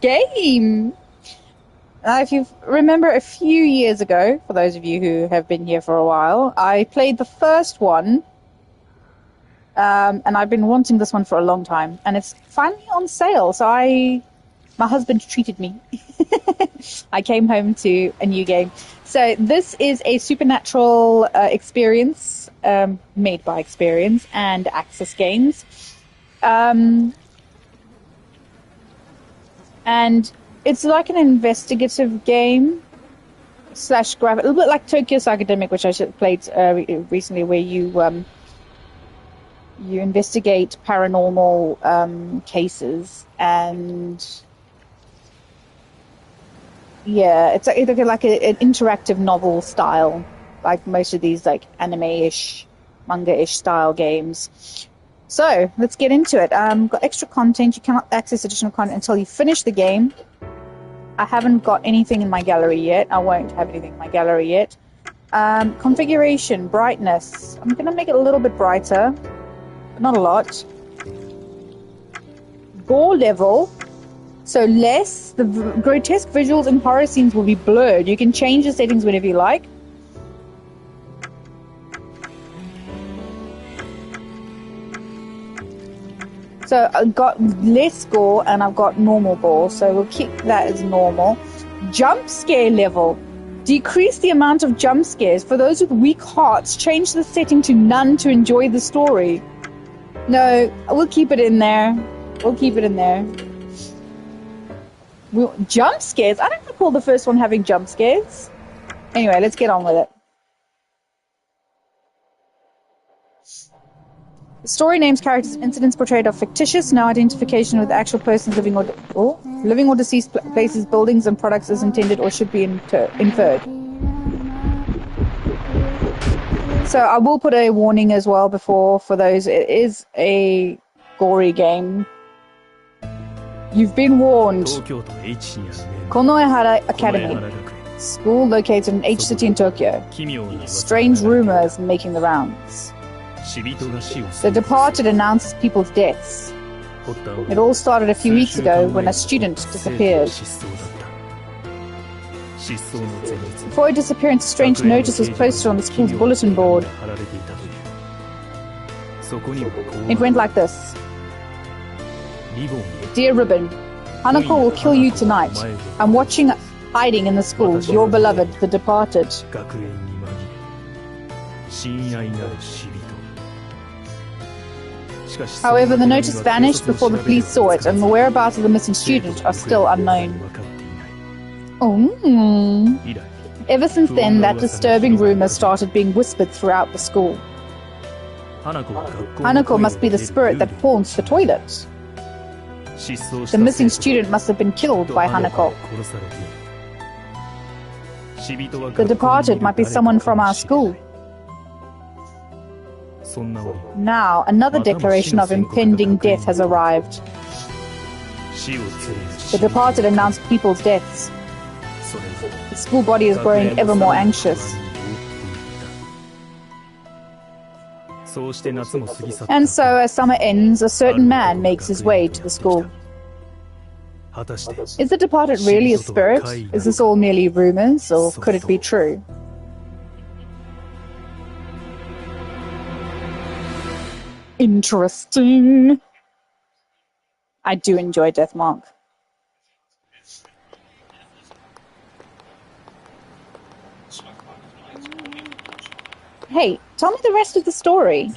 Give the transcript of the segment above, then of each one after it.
game. If you remember a few years ago, for those of you who have been here for a while, I played the first one, and I've been wanting this one for a long time, and it's finally on sale, so my husband treated me. I came home to a new game. So this is a Supernatural Experience, made by Experience and Access Games. And it's like an investigative game / graphic, a little bit like Tokyo Psychodemic, which I played recently, where you investigate paranormal cases, and yeah, it's like an interactive novel style, like most of these like anime-ish, manga-ish style games. So let's get into it. Got extra content. You cannot access additional content until you finish the game. I haven't got anything in my gallery yet. I won't have anything in my gallery yet. Configuration, brightness. I'm going to make it a little bit brighter, but not a lot. Gore level. So less. The grotesque visuals and horror scenes will be blurred. You can change the settings whenever you like. So I've got less gore and I've got normal gore, so we'll keep that as normal. Jump scare level. Decrease the amount of jump scares. For those with weak hearts, change the setting to none to enjoy the story. No, we'll keep it in there. We'll keep it in there. Jump scares? I don't recall the first one having jump scares. Anyway, let's get on with it. Story names, characters, incidents portrayed are fictitious. No identification with actual persons, living or deceased places, buildings, and products is intended or should be inferred. So I will put a warning as well for those. It is a gory game. You've been warned. Konoehara Academy, school located in H City in Tokyo. Strange rumors making the rounds. The Departed announces people's deaths. It all started a few weeks ago when a student disappeared. Before her disappearance, a strange notice was posted on the school's bulletin board. It went like this. Dear Ribbon, Hanako will kill you tonight. I'm watching hiding in the school. Your beloved, the Departed. However, the notice vanished before the police saw it, and the whereabouts of the missing student are still unknown. Ever since then, that disturbing rumor started being whispered throughout the school. Hanako must be the spirit that haunts the toilet. The missing student must have been killed by Hanako. The Departed might be someone from our school. Now, another declaration of impending death has arrived. The Departed announced people's deaths. The school body is growing ever more anxious. And so, as summer ends, a certain man makes his way to the school. Is the Departed really a spirit? Is this all merely rumors, or could it be true? Interesting. I do enjoy Deathmark. Hey, tell me the rest of the story.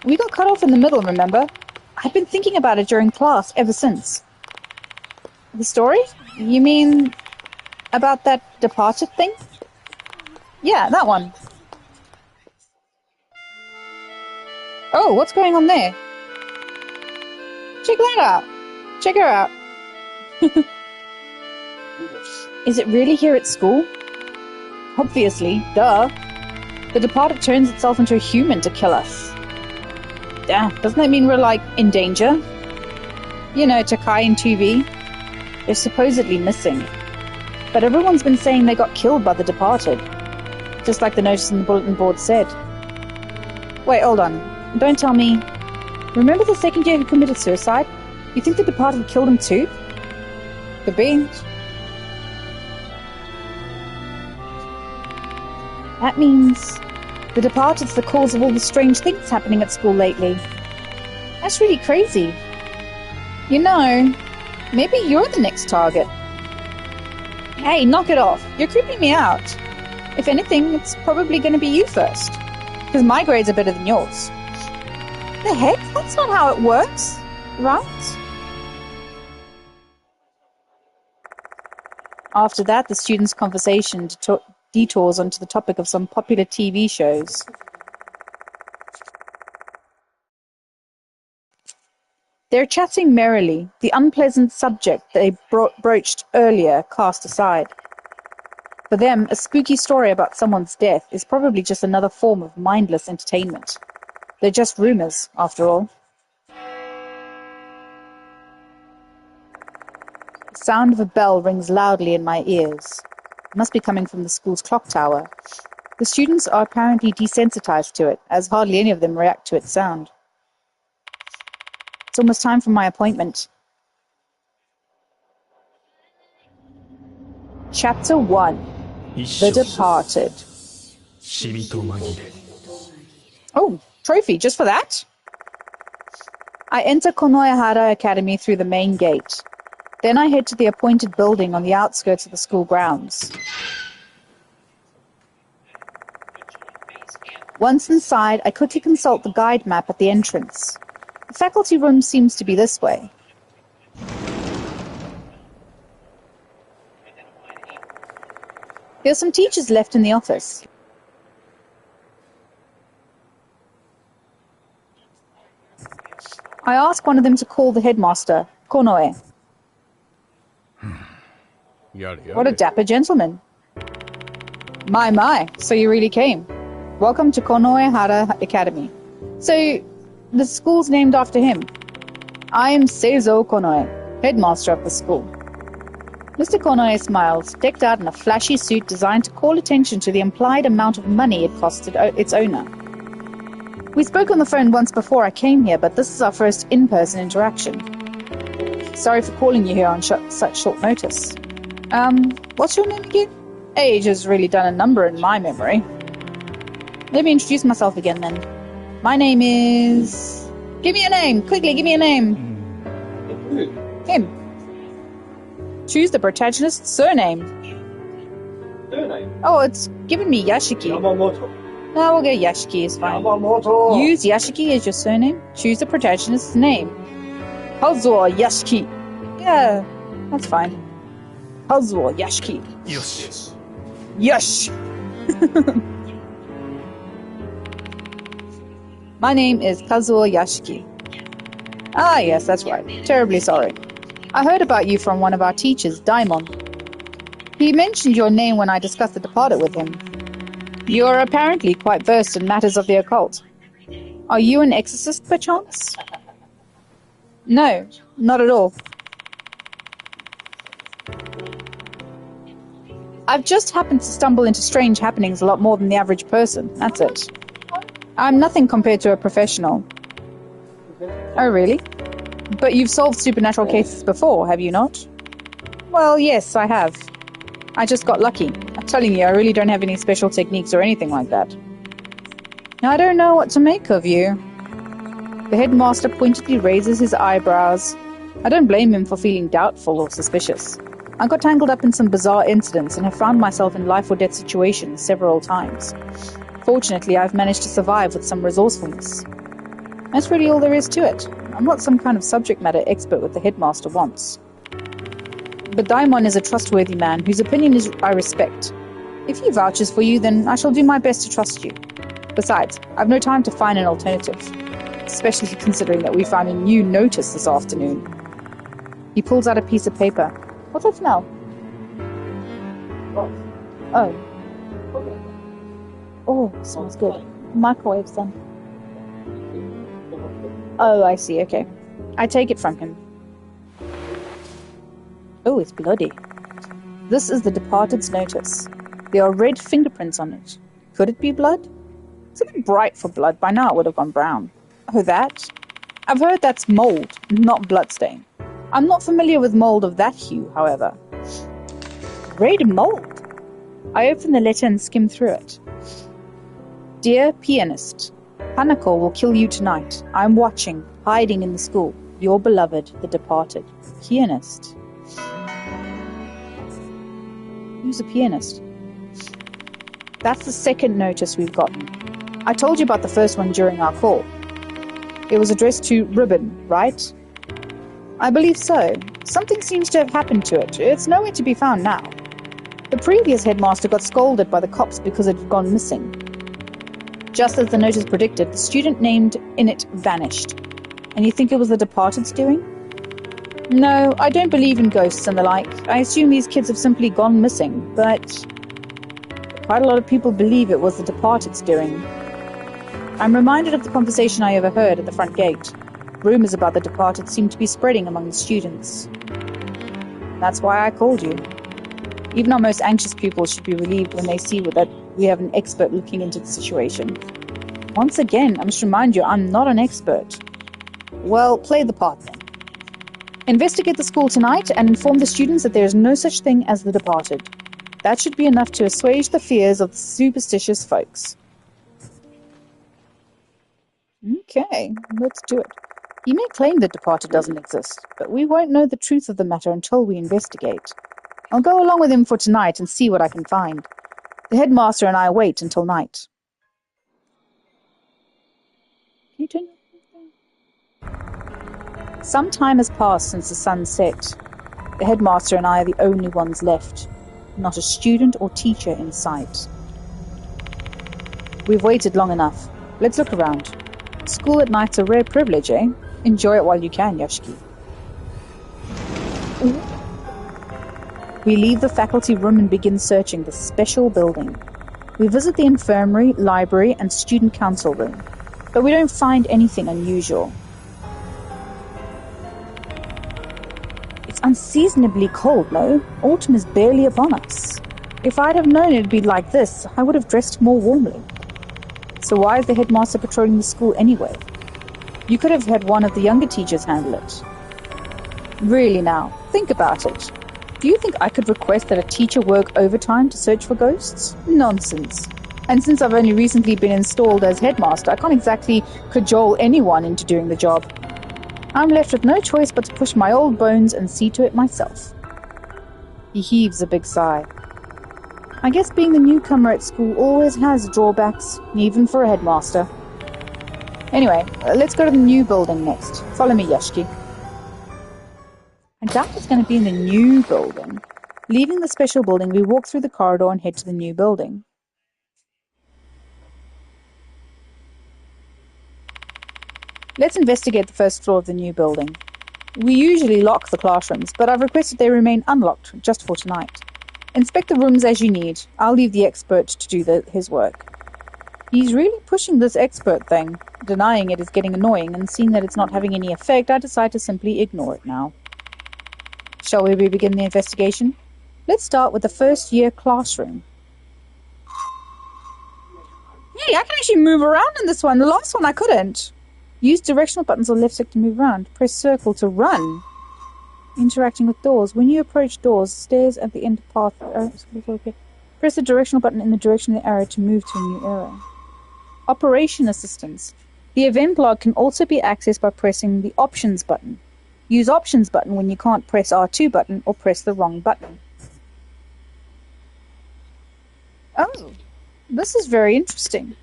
We got cut off in the middle, remember? I've been thinking about it during class ever since. The story? You mean about that Departed thing? Yeah, that one. Oh, what's going on there? Check that out. Check her out. Is it really here at school? Obviously, duh. The Departed turns itself into a human to kill us. Damn, doesn't that mean we're, like, in danger? You know, Takai and 2V. They're supposedly missing. But everyone's been saying they got killed by the Departed. Just like the notice in the bulletin board said. Wait, hold on. Don't tell me... Remember the second year who committed suicide? You think the Departed killed him too? Could be. That means the Departed's the cause of all the strange things happening at school lately. That's really crazy. You know, maybe you're the next target. Hey, knock it off. You're creeping me out. If anything, it's probably going to be you first. Because my grades are better than yours. The heck? That's not how it works, right? After that, the students' conversation detours onto the topic of some popular TV shows. They're chatting merrily, the unpleasant subject they broached earlier cast aside. For them, a spooky story about someone's death is probably just another form of mindless entertainment. They're just rumors, after all. The sound of a bell rings loudly in my ears. It must be coming from the school's clock tower. The students are apparently desensitized to it, as hardly any of them react to its sound. It's almost time for my appointment. Chapter 1. The Departed. Oh, trophy, just for that? I enter Konoehara Academy through the main gate. Then I head to the appointed building on the outskirts of the school grounds. Once inside, I quickly consult the guide map at the entrance. The faculty room seems to be this way. There are some teachers left in the office. I ask one of them to call the headmaster, Konoe. What a dapper gentleman. My, so you really came. Welcome to Konoehara Academy. So, the school's named after him. I am Seizo Konoe, headmaster of the school. Mr. Konoe smiles, decked out in a flashy suit designed to call attention to the implied amount of money it costed its owner. We spoke on the phone once before I came here, but this is our first in-person interaction. Sorry for calling you here on such short notice. What's your name again? Age has really done a number in my memory. Let me introduce myself again then. My name is... Give me a name! Quickly, give me a name! Him. Choose the protagonist's surname. Surname? Oh, it's given me Yashiki. Yamamoto. No, we'll go Yashiki is fine. Yamamoto! Use Yashiki as your surname. Choose the protagonist's name. Kazuo Yashiki. Yeah, that's fine. Kazuo Yashiki. Yosh. Yosh! My name is Kazuo Yashiki. Ah, yes, that's right. Terribly sorry. I heard about you from one of our teachers, Daimon. He mentioned your name when I discussed the Departed with him. You're apparently quite versed in matters of the occult. Are you an exorcist, perchance? No, not at all. I've just happened to stumble into strange happenings a lot more than the average person, that's it. I'm nothing compared to a professional. Oh, really? But you've solved supernatural cases before, have you not? Well, yes, I have. I just got lucky. I'm telling you, I really don't have any special techniques or anything like that. I don't know what to make of you. The headmaster pointedly raises his eyebrows. I don't blame him for feeling doubtful or suspicious. I got tangled up in some bizarre incidents and have found myself in life-or-death situations several times. Fortunately, I've managed to survive with some resourcefulness. That's really all there is to it. I'm not some kind of subject matter expert what the headmaster wants. But Daimon is a trustworthy man whose opinion I respect. If he vouches for you, then I shall do my best to trust you. Besides, I've no time to find an alternative, especially considering that we found a new notice this afternoon. He pulls out a piece of paper. What's that smell? Oh. Oh, smells good. Microwaves then. Oh, I see, okay. I take it from him. Oh, it's bloody. This is the Departed's notice. There are red fingerprints on it. Could it be blood? It's a bit bright for blood. By now it would have gone brown. Oh, that? I've heard that's mold, not bloodstain. I'm not familiar with mold of that hue, however. Red mold? I open the letter and skim through it. Dear pianist, Hanako will kill you tonight. I'm watching, hiding in the school. Your beloved, the departed. Pianist. Who's a pianist? That's the second notice we've gotten. I told you about the first one during our call. It was addressed to Ribbon, right? I believe so. Something seems to have happened to it. It's nowhere to be found now. The previous headmaster got scolded by the cops because it had gone missing. Just as the notice predicted, the student named in it vanished. And you think it was the departed's doing? No, I don't believe in ghosts and the like. I assume these kids have simply gone missing, but quite a lot of people believe it was the departed's doing. I'm reminded of the conversation I overheard at the front gate. Rumors about the departed seem to be spreading among the students. That's why I called you. Even our most anxious pupils should be relieved when they see that we have an expert looking into the situation. Once again, I must remind you, I'm not an expert. Well, play the part then. Investigate the school tonight and inform the students that there is no such thing as the departed. That should be enough to assuage the fears of the superstitious folks. Okay, let's do it. You may claim the departed doesn't exist, but we won't know the truth of the matter until we investigate. I'll go along with him for tonight and see what I can find. The headmaster and I wait until night. Can you turn? Some time has passed since the sun set. The headmaster and I are the only ones left. Not a student or teacher in sight. We've waited long enough. Let's look around. School at night's a rare privilege, eh? Enjoy it while you can, Yoshiki. We leave the faculty room and begin searching the special building. We visit the infirmary, library, and student council room, but we don't find anything unusual. It's unseasonably cold, no? Autumn is barely upon us. If I'd have known it'd be like this, I would have dressed more warmly. So why is the headmaster patrolling the school anyway? You could have had one of the younger teachers handle it. Really now, think about it. Do you think I could request that a teacher work overtime to search for ghosts? Nonsense. And since I've only recently been installed as headmaster, I can't exactly cajole anyone into doing the job. I'm left with no choice but to push my old bones and see to it myself. He heaves a big sigh. I guess being the newcomer at school always has drawbacks, even for a headmaster. Anyway, let's go to the new building next. Follow me, Yoshiki. I doubt it's going to be in the new building. Leaving the special building, we walk through the corridor and head to the new building. Let's investigate the first floor of the new building. We usually lock the classrooms, but I've requested they remain unlocked just for tonight. Inspect the rooms as you need. I'll leave the expert to do his work. He's really pushing this expert thing. Denying it is getting annoying, and seeing that it's not having any effect, I decide to simply ignore it now. Shall we begin the investigation? Let's start with the first year classroom. Hey, I can actually move around in this one. The last one I couldn't. Use directional buttons on the left stick to move around. Press circle to run. Interacting with doors. When you approach doors, stairs at the end path. Press the directional button in the direction of the arrow to move to a new area. Operation assistance. The event log can also be accessed by pressing the options button. Use options button when you can't press R2 button or press the wrong button. Oh, this is very interesting.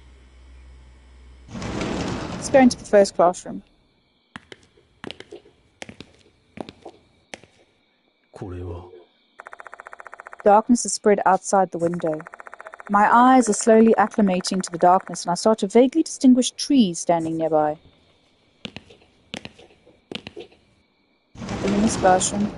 Let's go into the first classroom. Darkness is spread outside the window. My eyes are slowly acclimating to the darkness, and I start to vaguely distinguish trees standing nearby. In this classroom.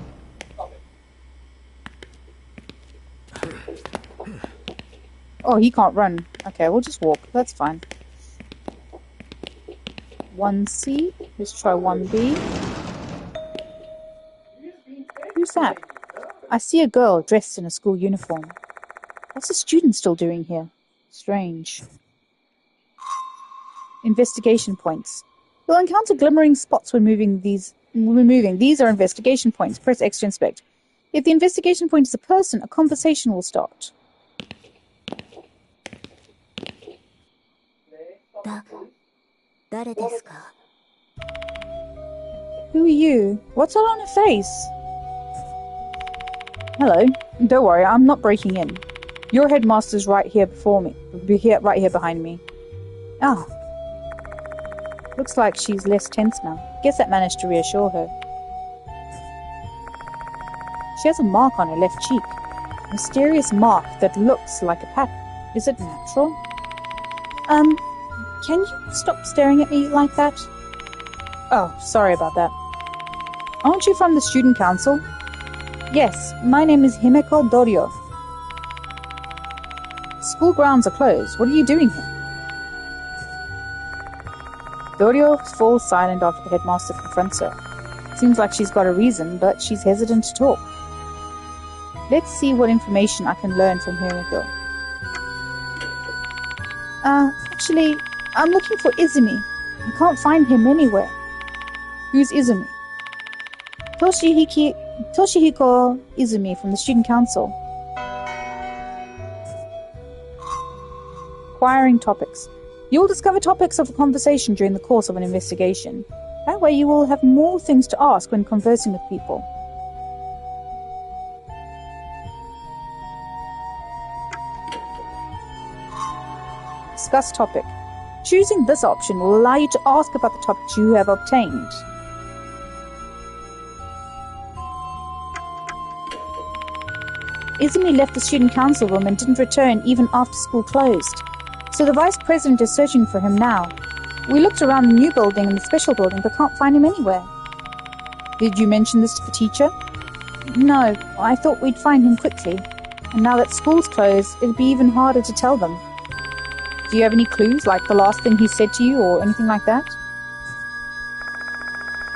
Oh, he can't run. Okay, we'll just walk. That's fine. 1C. Let's try 1B. Who's that? I see a girl dressed in a school uniform. What's a student still doing here? Strange. Investigation points. You'll encounter glimmering spots when moving these removing. These are investigation points. Press X to inspect. If the investigation point is a person, a conversation will start. 誰ですか? Who are you? What's that on her face? Hello. Don't worry, I'm not breaking in. Your headmaster's right here before me. Right here behind me. Ah. Looks like she's less tense now. Guess that managed to reassure her. She has a mark on her left cheek. A mysterious mark that looks like a pattern. Is it natural? Can you stop staring at me like that? Oh, sorry about that. Aren't you from the student council? Yes, my name is Himeko Doryo. School grounds are closed. What are you doing here? Doryo falls silent after the headmaster confronts her. Seems like she's got a reason, but she's hesitant to talk. Let's see what information I can learn from Himeko. Actually, I'm looking for Izumi. I can't find him anywhere. Who's Izumi? Toshihiko Izumi from the student council. Acquiring topics. You'll discover topics of conversation during the course of an investigation. That way you will have more things to ask when conversing with people. Discuss topic. Choosing this option will allow you to ask about the topics you have obtained. Izumi left the student council room and didn't return even after school closed. So the vice president is searching for him now. We looked around the new building and the special building but can't find him anywhere. Did you mention this to the teacher? No, I thought we'd find him quickly. And now that school's closed, it'll be even harder to tell them. Do you have any clues, like the last thing he said to you or anything like that?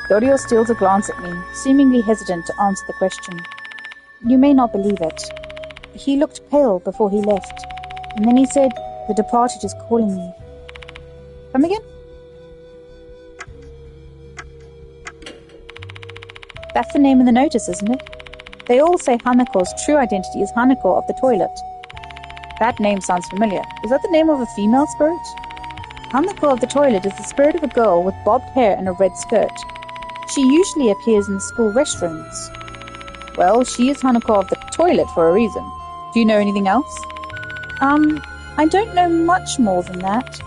Doryo steals a glance at me, seemingly hesitant to answer the question. You may not believe it. He looked pale before he left, and then he said, "The departed is calling me." Come again? That's the name in the notice, isn't it? They all say Hanako's true identity is Hanako of the toilet. That name sounds familiar. Is that the name of a female spirit? Hanako of the toilet is the spirit of a girl with bobbed hair and a red skirt. She usually appears in the school restrooms. Well, she is Hanako of the toilet for a reason. Do you know anything else? I don't know much more than that.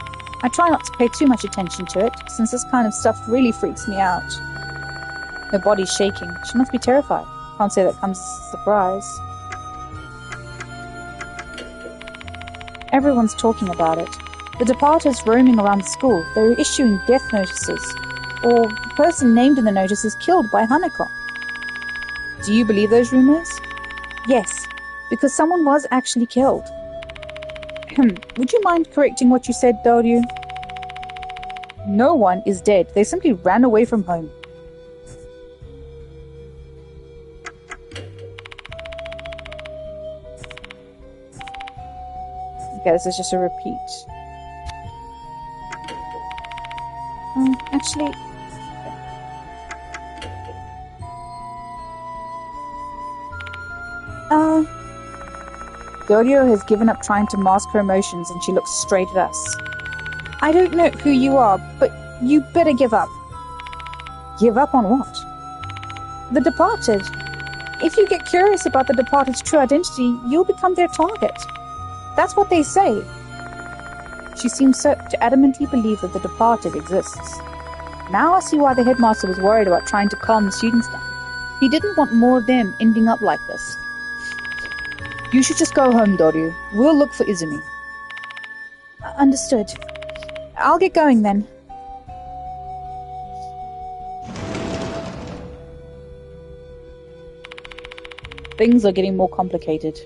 I try not to pay too much attention to it, since this kind of stuff really freaks me out. Her body's shaking. She must be terrified. Can't say that comes as a surprise. Everyone's talking about it. The departed's roaming around the school. They're issuing death notices. Or the person named in the notice is killed by Hanako. Do you believe those rumors? Yes, because someone was actually killed. Would you mind correcting what you said, Doryu? No one is dead. They simply ran away from home. Okay, this is just a repeat. Actually... Doryo has given up trying to mask her emotions and she looks straight at us. I don't know who you are, but you better give up. Give up on what? The departed. If you get curious about the departed's true identity, you'll become their target. That's what they say. She seems to adamantly believe that the departed exists. Now I see why the headmaster was worried about trying to calm the students down. He didn't want more of them ending up like this. You should just go home, Doryu. We'll look for Izumi. Understood. I'll get going then. Things are getting more complicated.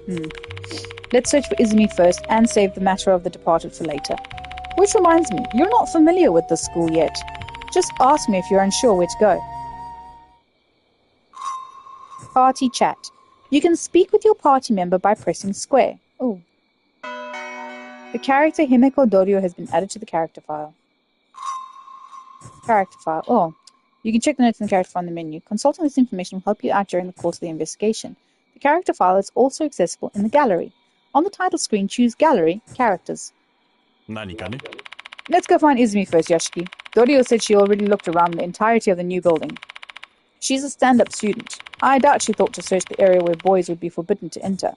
Let's search for Izumi first and save the matter of the departed for later. Which reminds me, you're not familiar with this school yet. Just ask me if you're unsure where to go. Party chat. You can speak with your party member by pressing square. Oh. The character Himeko Doryo has been added to the character file. Character file. Oh. You can check the notes in the character file on the menu. Consulting this information will help you out during the course of the investigation. The character file is also accessible in the gallery. On the title screen, choose Gallery, Characters. Let's go find Izumi first, Yashiki. Dorio said she already looked around the entirety of the new building. She's a stand-up student. I doubt she thought to search the area where boys would be forbidden to enter.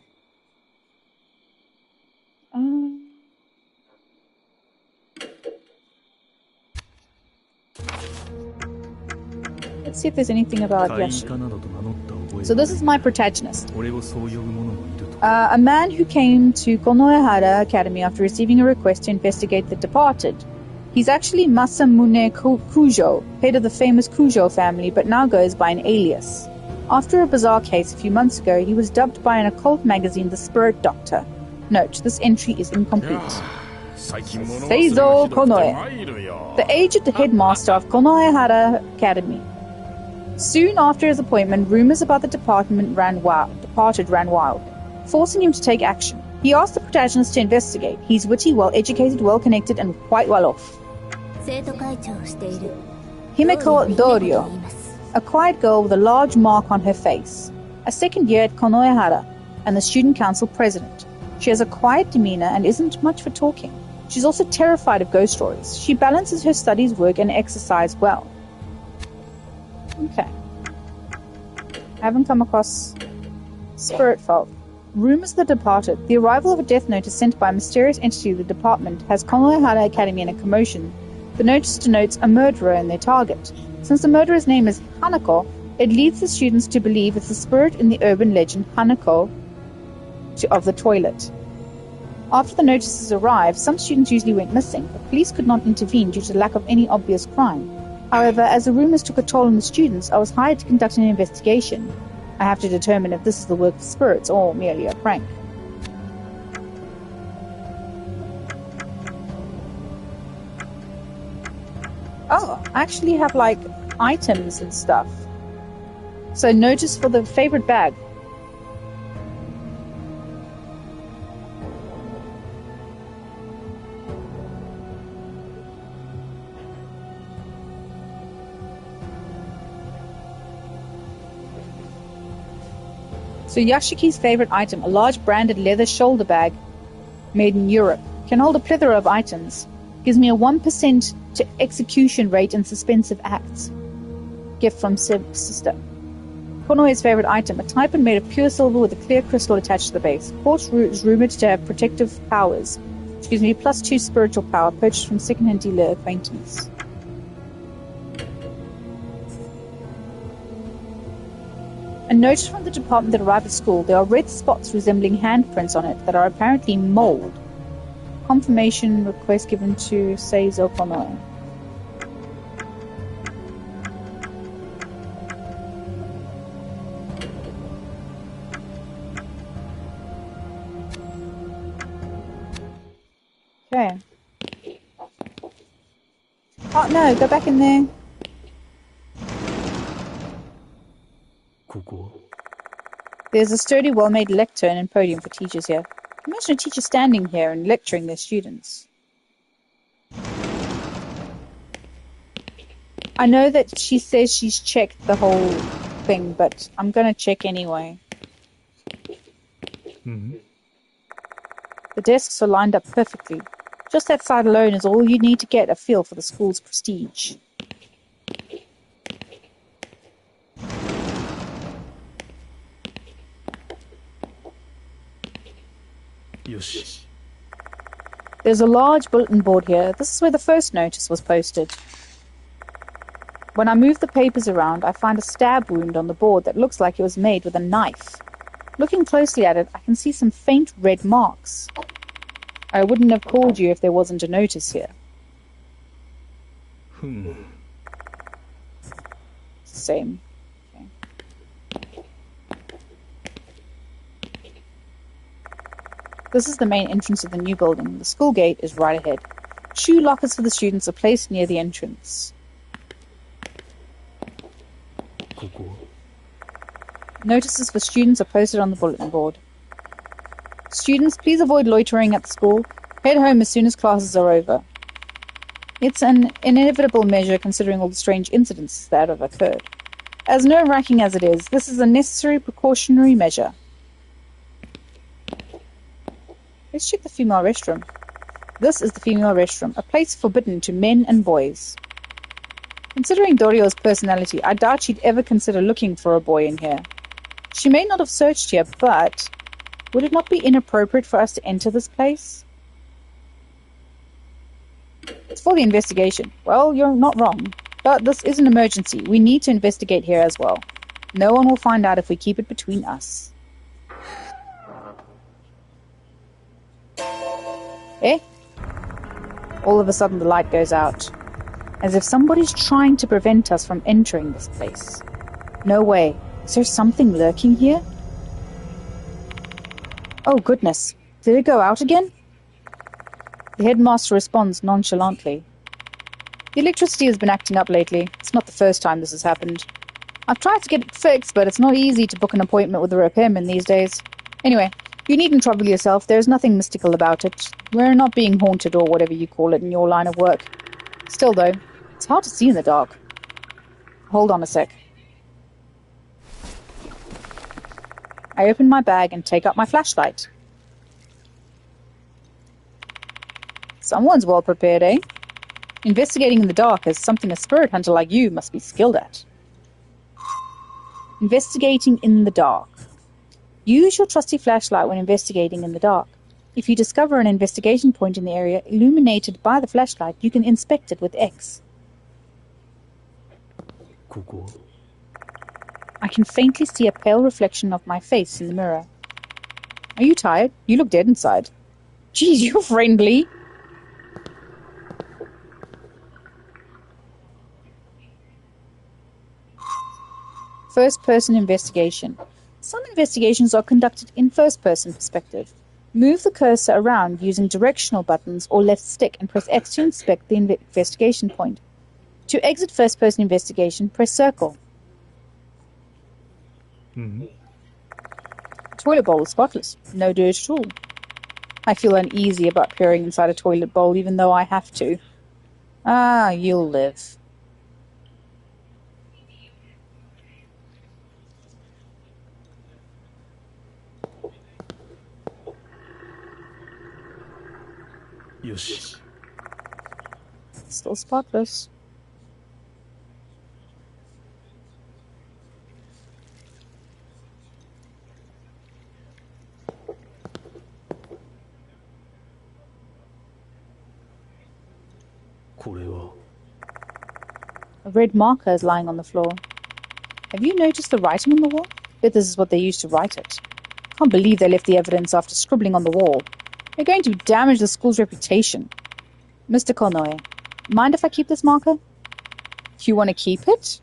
Let's see if there's anything about Yashiki. So this is my protagonist. A man who came to Konohara Academy after receiving a request to investigate the departed. He's actually Masamune Kujo, head of the famous Kujo family, but now goes by an alias. After a bizarre case a few months ago, he was dubbed by an occult magazine the Spirit Doctor. Note, this entry is incomplete. Seizo Konoe, the aged headmaster of Konohara Academy. Soon after his appointment, rumors about the departed ran wild, forcing him to take action. He asked the protagonist to investigate. He's witty, well-educated, well-connected, and quite well off. Himeko Dorio, a quiet girl with a large mark on her face. A second year at Konohara, and the student council president. She has a quiet demeanor and isn't much for talking. She's also terrified of ghost stories. She balances her studies, work, and exercise well. Okay. I haven't come across Spirit Folk. Rumors of the departed. The arrival of a death notice sent by a mysterious entity to the department has Konohara Academy in a commotion. The notice denotes a murderer and their target. Since the murderer's name is Hanako, it leads the students to believe it's the spirit in the urban legend Hanako of the toilet. After the notices arrived, some students usually went missing, but police could not intervene due to the lack of any obvious crime. However, as the rumors took a toll on the students, I was hired to conduct an investigation. I have to determine if this is the work of spirits or merely a prank. Oh, I actually have, like, items and stuff. So notice for the favorite bag. So Yashiki's favorite item, a large branded leather shoulder bag made in Europe, can hold a plethora of items. Gives me a 1% to execution rate in suspensive acts. Gift from sister. Konoe's favorite item, a typewriter made of pure silver with a clear crystal attached to the base. Quartz is rumored to have protective powers. +2 spiritual power, purchased from second-hand dealer acquaintance. A notice from the department that arrived at school. There are red spots resembling handprints on it that are apparently mold. Confirmation request given to Seizo Konoe. Okay. Oh no, go back in there. There's a sturdy, well-made lectern and podium for teachers here. Imagine a teacher standing here and lecturing their students. I know that she says she's checked the whole thing, but I'm going to check anyway. The desks are lined up perfectly. Just that side alone is all you need to get a feel for the school's prestige. There's a large bulletin board here. This is where the first notice was posted. When I move the papers around, I find a stab wound on the board that looks like it was made with a knife. Looking closely at it, I can see some faint red marks. I wouldn't have called you if there wasn't a notice here. Same. This is the main entrance of the new building. The school gate is right ahead. Shoe lockers for the students are placed near the entrance. Notices for students are posted on the bulletin board. Students, please avoid loitering at the school. Head home as soon as classes are over. It's an inevitable measure considering all the strange incidents that have occurred. As nerve-wracking as it is, this is a necessary precautionary measure. Let's check the female restroom. This is the female restroom, a place forbidden to men and boys. Considering Dorio's personality, I doubt she'd ever consider looking for a boy in here. She may not have searched here, but would it not be inappropriate for us to enter this place? It's for the investigation. Well, you're not wrong. But this is an emergency. We need to investigate here as well. No one will find out if we keep it between us. Eh? All of a sudden the light goes out. As if somebody's trying to prevent us from entering this place. No way. Is there something lurking here? Oh goodness. Did it go out again? The headmaster responds nonchalantly. The electricity has been acting up lately. It's not the first time this has happened. I've tried to get it fixed, but it's not easy to book an appointment with a repairman these days. Anyway, you needn't trouble yourself. There's nothing mystical about it. We're not being haunted or whatever you call it in your line of work. Still, though, it's hard to see in the dark. Hold on a sec. I open my bag and take out my flashlight. Someone's well prepared, eh? Investigating in the dark is something a spirit hunter like you must be skilled at. Investigating in the dark. Use your trusty flashlight when investigating in the dark. If you discover an investigation point in the area illuminated by the flashlight, you can inspect it with X. I can faintly see a pale reflection of my face in the mirror. Are you tired? You look dead inside. Geez, you're friendly. First-person investigation. Some investigations are conducted in first-person perspective. Move the cursor around using directional buttons or left stick and press X to inspect the investigation point. To exit first-person investigation, press circle. Toilet bowl is spotless. No dirt at all. I feel uneasy about peering inside a toilet bowl even though I have to. Ah, you'll live. Yoshi. Still spotless. A red marker is lying on the floor. Have you noticed the writing on the wall? Bet this is what they used to write it. Can't believe they left the evidence after scribbling on the wall. They're going to damage the school's reputation. Mr. Konoe, mind if I keep this marker? You want to keep it?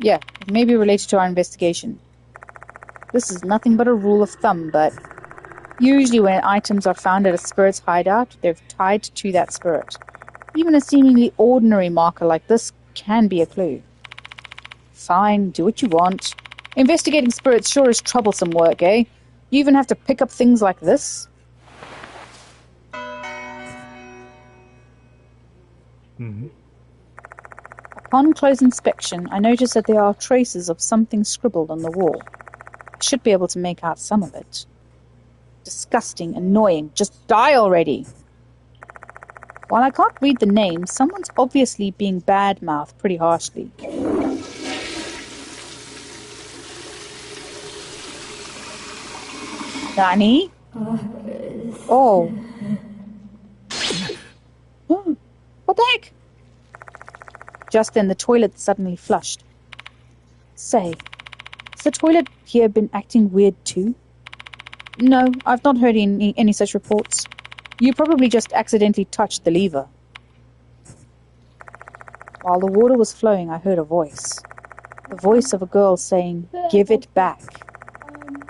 Yeah, it may be related to our investigation. This is nothing but a rule of thumb, but usually when items are found at a spirit's hideout, they're tied to that spirit. Even a seemingly ordinary marker like this can be a clue. Fine, do what you want. Investigating spirits sure is troublesome work, eh? You even have to pick up things like this? Upon close inspection, I notice that there are traces of something scribbled on the wall. I should be able to make out some of it. Disgusting, annoying, just die already! While I can't read the name, someone's obviously being bad-mouthed pretty harshly. Nani? Oh. What the heck? Just then the toilet suddenly flushed. Say, has the toilet here been acting weird too? No, I've not heard any such reports. You probably just accidentally touched the lever. While the water was flowing, I heard a voice. The voice of a girl saying, "Give it back."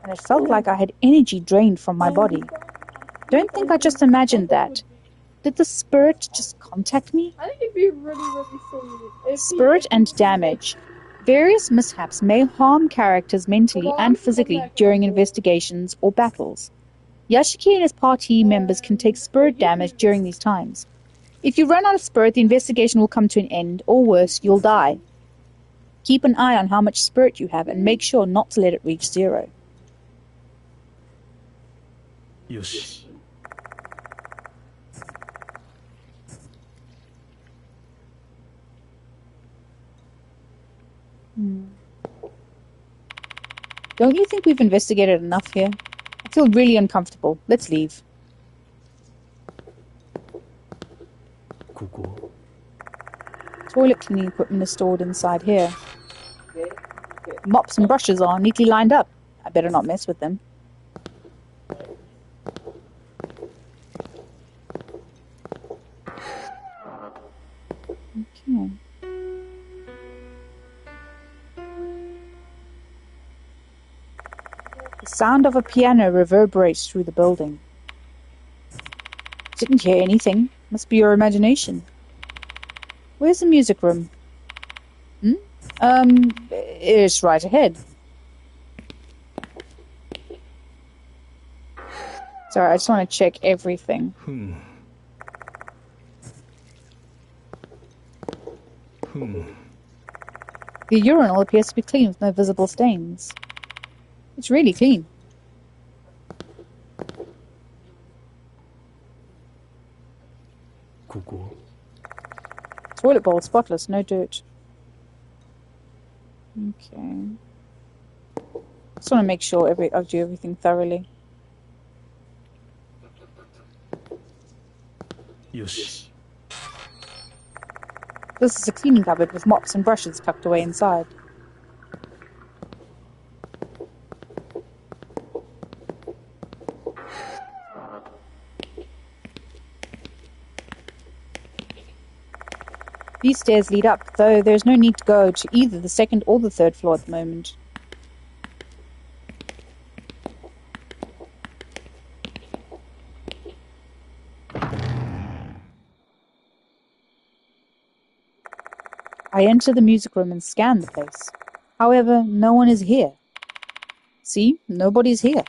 And it felt like I had energy drained from my body. Don't think I just imagined that. Did the spirit just contact me? I think it'd be really silly. Spirit and damage. Various mishaps may harm characters mentally and physically during investigations or battles. Yashiki and his party members can take spirit damage during these times. If you run out of spirit, the investigation will come to an end, or worse, you'll die. Keep an eye on how much spirit you have and make sure not to let it reach 0. よし。 Don't you think we've investigated enough here? I feel really uncomfortable. Let's leave. ここ Toilet cleaning equipment is stored inside here. Mops and brushes are neatly lined up. I better not mess with them. Okay. The sound of a piano reverberates through the building. Didn't hear anything. Must be your imagination. Where's the music room? It's right ahead. Sorry, I just want to check everything. The urinal appears to be clean with no visible stains. It's really clean. Toilet bowl spotless, no dirt. Okay. Just want to make sure I do everything thoroughly. よし。 This is a cleaning cupboard with mops and brushes tucked away inside. These stairs lead up, though there's no need to go to either the second or the third floor at the moment. I enter the music room and scan the place. However, no one is here. See? Nobody's here.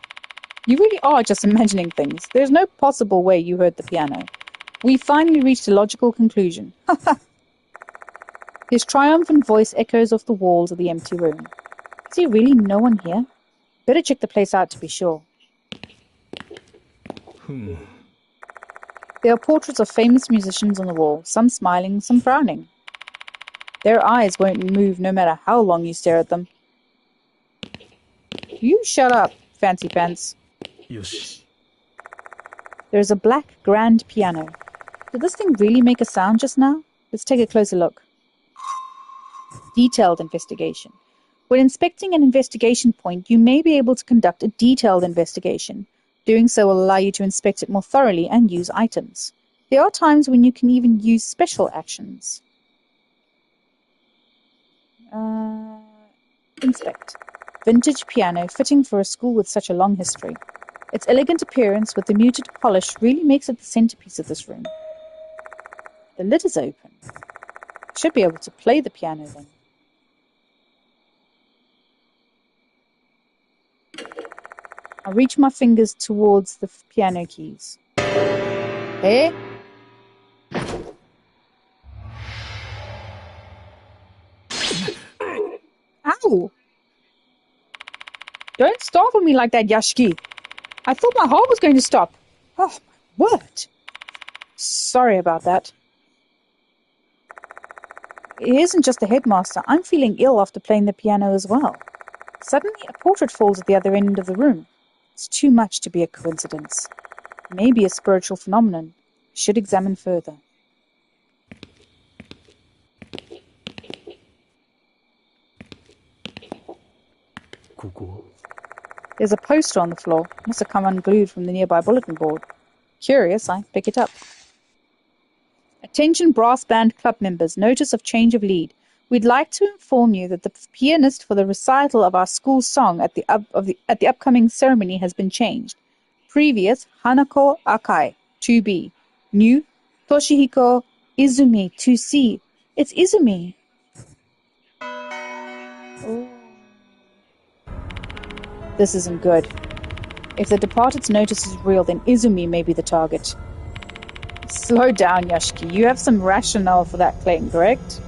You really are just imagining things. There's no possible way you heard the piano. We finally reached a logical conclusion. His triumphant voice echoes off the walls of the empty room. Is there really no one here? Better check the place out to be sure. There are portraits of famous musicians on the wall, some smiling, some frowning. Their eyes won't move no matter how long you stare at them. You shut up, fancy pants. よし。 There's a black grand piano. Did this thing really make a sound just now? Let's take a closer look. Detailed investigation. When inspecting an investigation point, you may be able to conduct a detailed investigation. Doing so will allow you to inspect it more thoroughly and use items. There are times when you can even use special actions. Inspect. Vintage piano fitting for a school with such a long history. Its elegant appearance with the muted polish really makes it the centerpiece of this room. The lid is open. Should be able to play the piano then. I reach my fingers towards the piano keys. Eh? Ow! Don't startle me like that, Yashiki. I thought my heart was going to stop. Oh, my word. Sorry about that. It isn't just the headmaster. I'm feeling ill after playing the piano as well. Suddenly, a portrait falls at the other end of the room. It's too much to be a coincidence. Maybe a spiritual phenomenon. Should examine further. There's a poster on the floor. Must have come unglued from the nearby bulletin board. Curious, I pick it up. Attention brass band club members, notice of change of lead. We'd like to inform you that the pianist for the recital of our school song at the upcoming ceremony has been changed. Previous, Hanako Akai, 2B. New, Toshihiko Izumi, 2C. It's Izumi. Oh. This isn't good. If the departed's notice is real, then Izumi may be the target. Slow down, Yoshiki. You have some rationale for that claim, correct?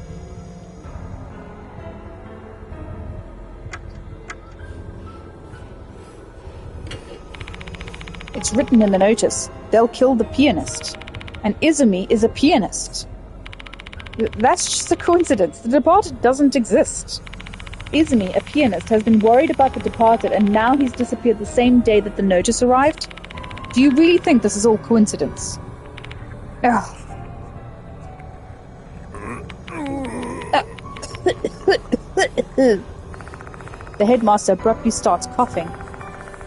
It's written in the notice. They'll kill the pianist. And Izumi is a pianist. That's just a coincidence. The departed doesn't exist. Izumi, a pianist, has been worried about the departed, and now he's disappeared the same day that the notice arrived? Do you really think this is all coincidence? Ugh. The headmaster abruptly starts coughing.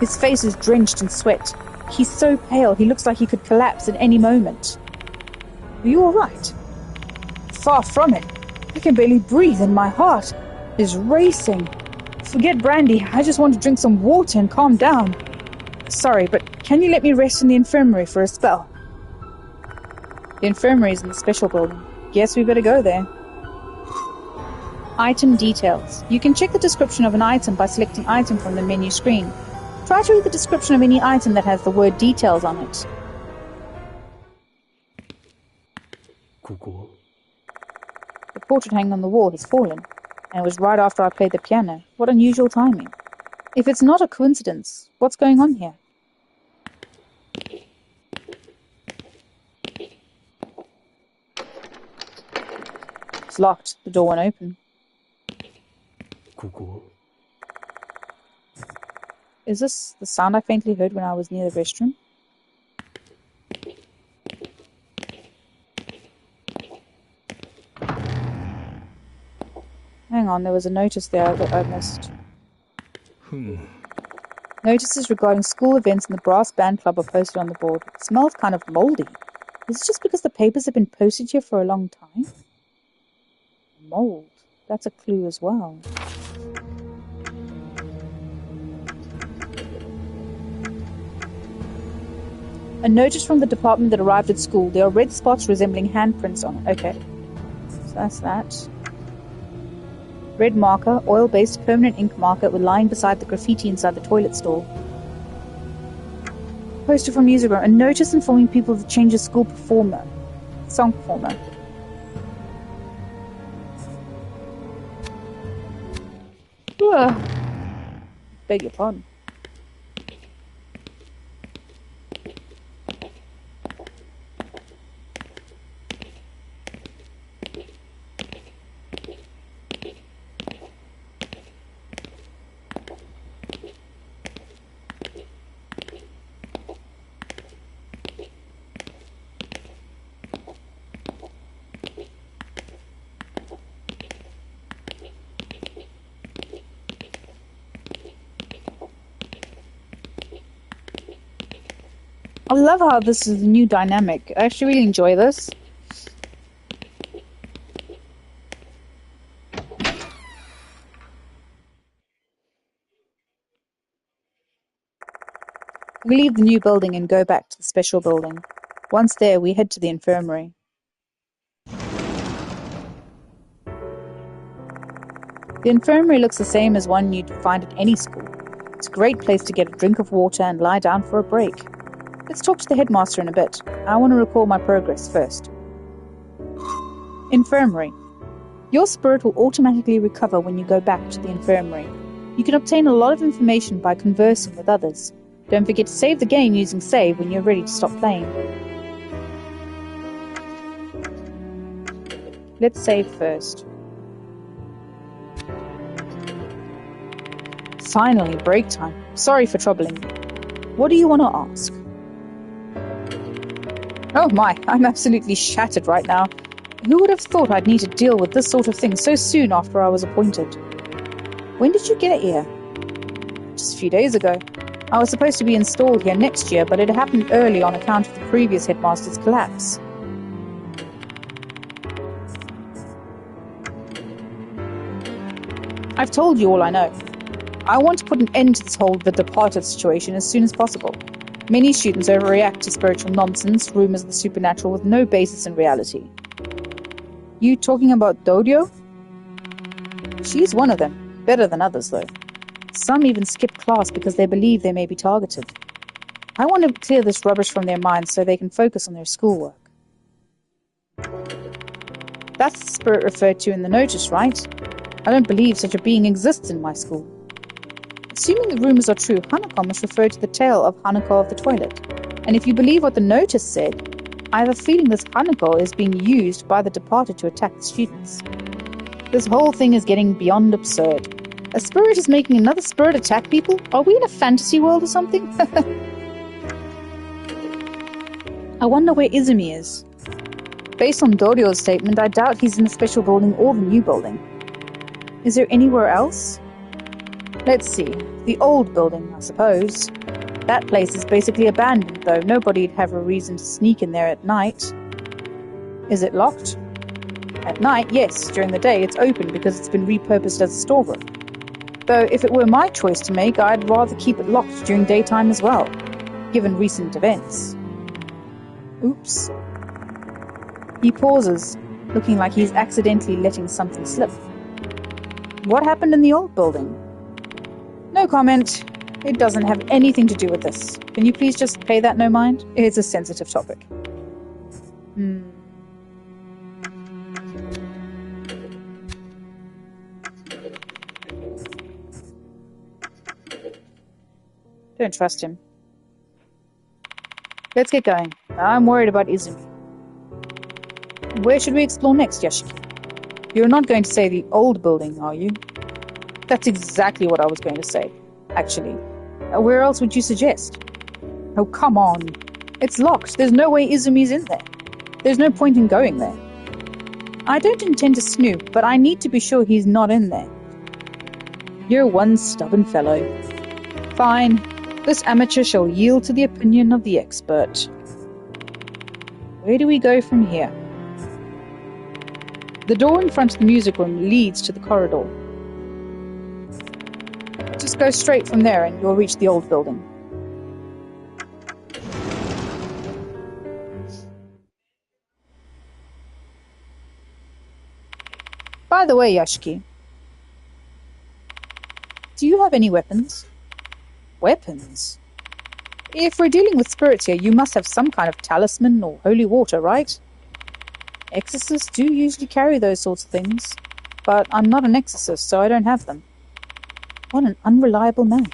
His face is drenched in sweat. He's so pale, he looks like he could collapse at any moment. Are you alright? Far from it. I can barely breathe and my heart is racing. Forget brandy, I just want to drink some water and calm down. Sorry, but can you let me rest in the infirmary for a spell? The infirmary is in the special building. Guess we better go there. Item details. You can check the description of an item by selecting item from the menu screen. Try to read the description of any item that has the word details on it. ここ The portrait hanging on the wall has fallen, and it was right after I played the piano. What unusual timing. If it's not a coincidence, what's going on here? It's locked. The door won't open. ここ Is this the sound I faintly heard when I was near the restroom? Hang on, there was a notice there that I missed. Notices regarding school events and the brass band club are posted on the board. It smells kind of moldy. Is it just because the papers have been posted here for a long time? Mold. That's a clue as well. A notice from the department that arrived at school. There are red spots resembling handprints on it. Okay. So that's that. Red marker, oil-based permanent ink marker with lying beside the graffiti inside the toilet stall. Poster from years ago. A notice informing people of the change of school performer. Song performer. Ugh. Beg your pardon. I love how this is a new dynamic. I actually really enjoy this. We leave the new building and go back to the special building. Once there, we head to the infirmary. The infirmary looks the same as one you'd find at any school. It's a great place to get a drink of water and lie down for a break. Let's talk to the headmaster in a bit. I want to recall my progress first. Infirmary. Your spirit will automatically recover when you go back to the infirmary. You can obtain a lot of information by conversing with others. Don't forget to save the game using save when you're ready to stop playing. Let's save first. Finally, break time. Sorry for troubling you. What do you want to ask? Oh my, I'm absolutely shattered right now. Who would have thought I'd need to deal with this sort of thing so soon after I was appointed? When did you get here? Just a few days ago. I was supposed to be installed here next year, but it happened early on account of the previous headmaster's collapse. I've told you all I know. I want to put an end to this whole the departed situation as soon as possible. Many students overreact to spiritual nonsense, rumors of the supernatural with no basis in reality. You talking about Dodio? She's one of them. Better than others, though. Some even skip class because they believe they may be targeted. I want to clear this rubbish from their minds so they can focus on their schoolwork. That's the spirit referred to in the notice, right? I don't believe such a being exists in my school. Assuming the rumors are true, Hanako must refer to the tale of Hanako of the toilet. And if you believe what the notice said, I have a feeling this Hanako is being used by the departed to attack the students. This whole thing is getting beyond absurd. A spirit is making another spirit attack people? Are we in a fantasy world or something? I wonder where Izumi is. Based on Dorio's statement, I doubt he's in the special building or the new building. Is there anywhere else? Let's see. The old building, I suppose. That place is basically abandoned, though nobody'd have a reason to sneak in there at night. Is it locked? At night, yes. During the day, it's open because it's been repurposed as a storeroom. Though, if it were my choice to make, I'd rather keep it locked during daytime as well, given recent events. Oops. He pauses, looking like he's accidentally letting something slip. What happened in the old building? No comment. It doesn't have anything to do with this. Can you please just pay that no mind? It's a sensitive topic. Don't trust him. Let's get going. I'm worried about Izumi. Where should we explore next, Yashiki? You're not going to say the old building, are you? That's exactly what I was going to say, actually. Where else would you suggest? Oh, come on. It's locked. There's no way Izumi's in there. There's no point in going there. I don't intend to snoop, but I need to be sure he's not in there. You're one stubborn fellow. Fine. This amateur shall yield to the opinion of the expert. Where do we go from here? The door in front of the music room leads to the corridor. Just go straight from there and you'll reach the old building. By the way, Yashiki, do you have any weapons? Weapons? If we're dealing with spirits here, you must have some kind of talisman or holy water, right? Exorcists do usually carry those sorts of things, but I'm not an exorcist, so I don't have them. What an unreliable man.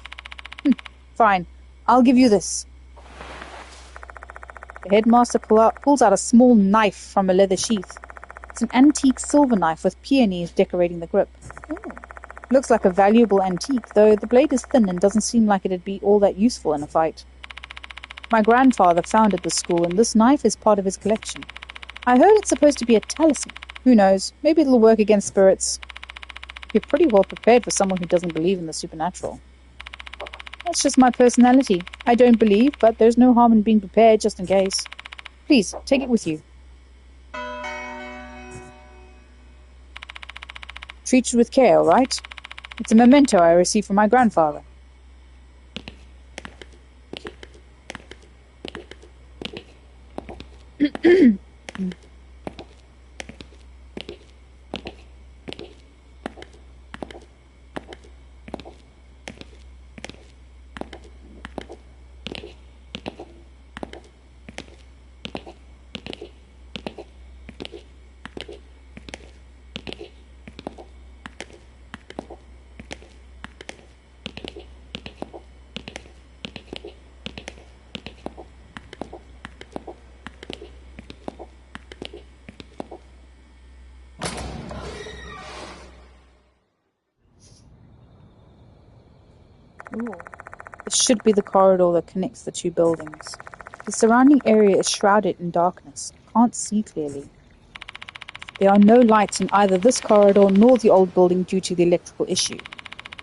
Fine, I'll give you this. The headmaster pulls out a small knife from a leather sheath. It's an antique silver knife with peonies decorating the grip. Ooh. Looks like a valuable antique, though the blade is thin and doesn't seem like it'd be all that useful in a fight. My grandfather founded the school, and this knife is part of his collection. I heard it's supposed to be a talisman. Who knows? Maybe it'll work against spirits. You're pretty well prepared for someone who doesn't believe in the supernatural. That's just my personality. I don't believe, but there's no harm in being prepared just in case. Please, take it with you. Treat it with care, all right? It's a memento I received from my grandfather. Ooh. This should be the corridor that connects the two buildings. The surrounding area is shrouded in darkness. Can't see clearly. There are no lights in either this corridor nor the old building due to the electrical issue.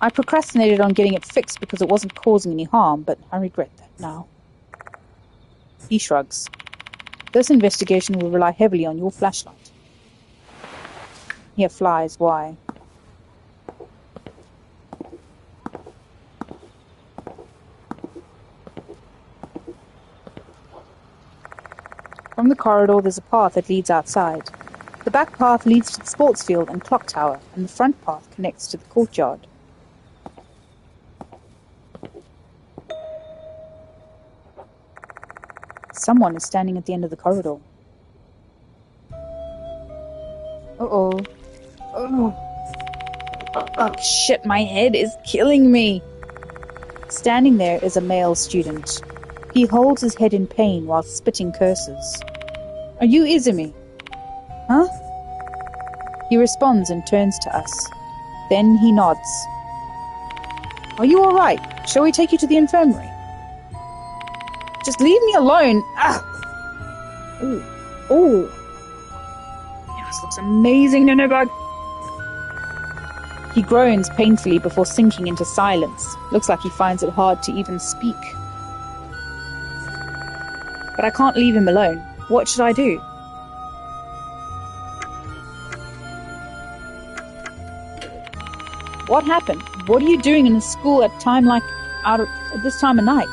I procrastinated on getting it fixed because it wasn't causing any harm, but I regret that now. He shrugs. This investigation will rely heavily on your flashlight. Here flies, why? From the corridor, there's a path that leads outside. The back path leads to the sports field and clock tower, and the front path connects to the courtyard. Someone is standing at the end of the corridor. Uh-oh. Oh. Oh, shit, my head is killing me. Standing there is a male student. He holds his head in pain while spitting curses. Are you Izumi? Huh? He responds and turns to us. Then he nods. Are you alright? Shall we take you to the infirmary? Just leave me alone. Ah! Ooh. Ooh. This looks amazing, Nonobug. He groans painfully before sinking into silence. Looks like he finds it hard to even speak. But I can't leave him alone. What should I do? What happened? What are you doing in a school at this time of night?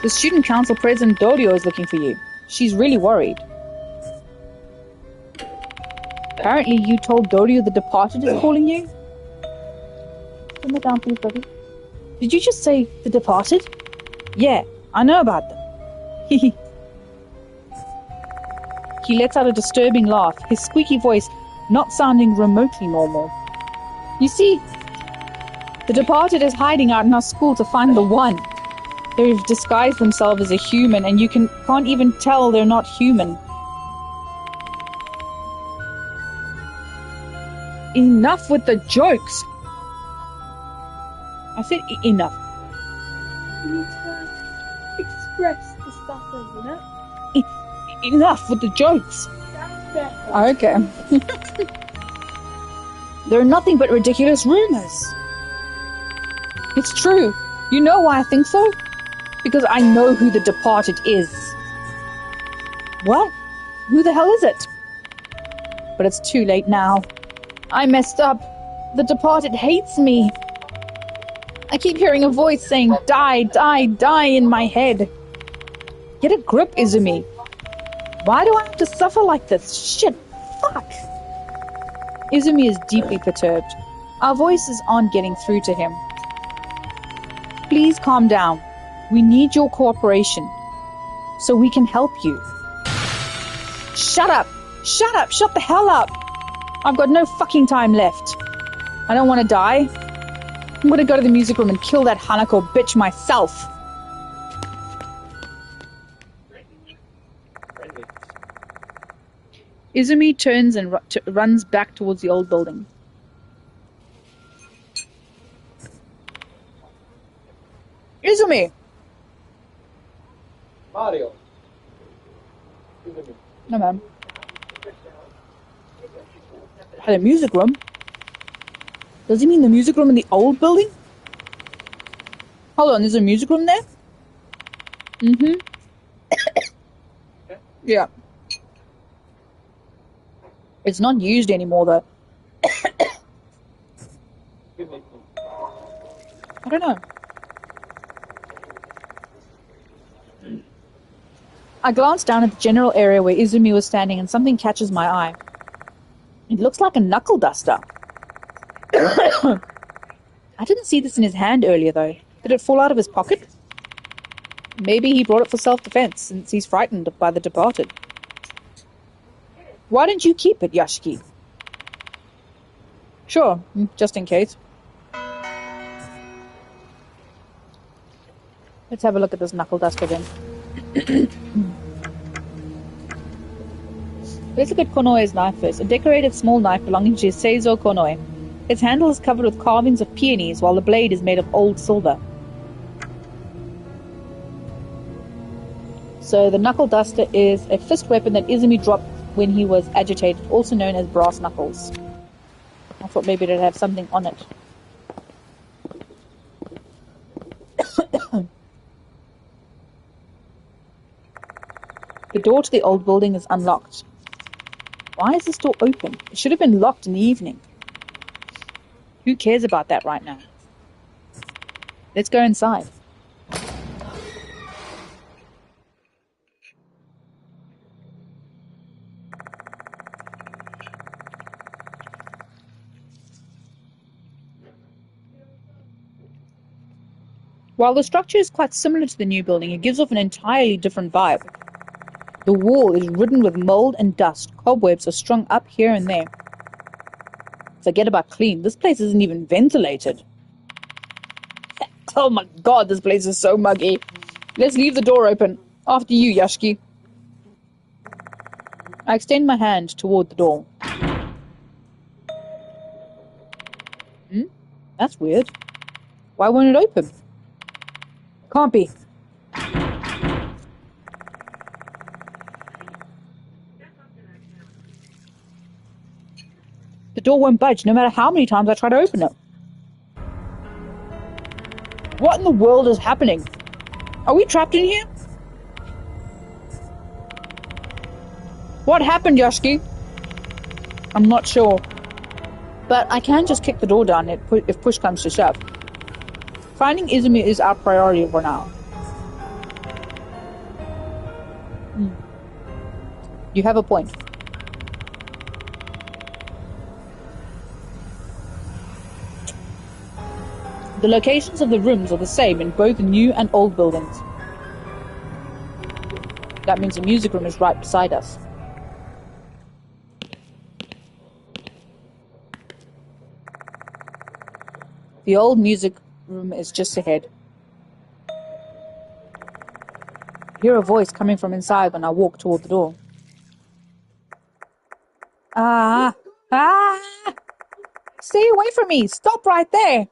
The student council president Dorio is looking for you. She's really worried. Apparently you told Dorio the Departed is calling you? Turn that down, please, buddy. Did you just say the Departed? Yeah, I know about them. He lets out a disturbing laugh, his squeaky voice not sounding remotely normal. You see, the Departed is hiding out in our school to find the One. They've disguised themselves as a human, and you can't even tell they're not human. Enough with the jokes! I said enough. You need to express the stuff, isn't it? Enough with the jokes! That's better. Okay. They're nothing but ridiculous rumors. It's true. You know why I think so? Because I know who the Departed is. What? Who the hell is it? But it's too late now. I messed up. The Departed hates me. I keep hearing a voice saying, die, die, die in my head. Get a grip, Izumi. Why do I have to suffer like this? Shit, fuck. Izumi is deeply perturbed. Our voices aren't getting through to him. Please calm down. We need your cooperation so we can help you. Shut up! Shut up! Shut the hell up! I've got no fucking time left. I don't want to die. I'm gonna go to the music room and kill that Hanako bitch myself. Izumi turns and runs back towards the old building. Izumi! Mario. No, ma'am. Had a music room? Does he mean the music room in the old building? Hold on, there's a music room there? Mm-hmm. Yeah. It's not used anymore, though. I don't know. I glance down at the general area where Izumi was standing and something catches my eye. It looks like a knuckle duster. I didn't see this in his hand earlier, though. Did it fall out of his pocket? Maybe he brought it for self-defense, since he's frightened by the Departed. Why didn't you keep it, Yashiki? Sure, just in case. Let's have a look at this knuckle duster then. Let's look at Konoe's knife first. A decorated small knife belonging to Seizo Konoe. Its handle is covered with carvings of peonies, while the blade is made of old silver. So the knuckle duster is a fist weapon that Izumi dropped when he was agitated, also known as brass knuckles. I thought maybe it'd have something on it. The door to the old building is unlocked. Why is this door open? It should have been locked in the evening. Who cares about that right now? Let's go inside. While the structure is quite similar to the new building, it gives off an entirely different vibe. The wall is ridden with mold and dust. Cobwebs are strung up here and there. Forget about clean. This place isn't even ventilated. Oh my god, this place is so muggy. Let's leave the door open. After you, Yashki. I extend my hand toward the door. That's weird. Why won't it open? Can't be. The door won't budge no matter how many times I try to open it. What in the world is happening? Are we trapped in here? What happened, Yashki? I'm not sure. But I can just kick the door down if push comes to shove. Finding Izumi is our priority for now. You have a point. The locations of the rooms are the same in both new and old buildings. That means the music room is right beside us. The old music room is just ahead. I hear a voice coming from inside when I walk toward the door. Ah! Stay away from me! Stop right there!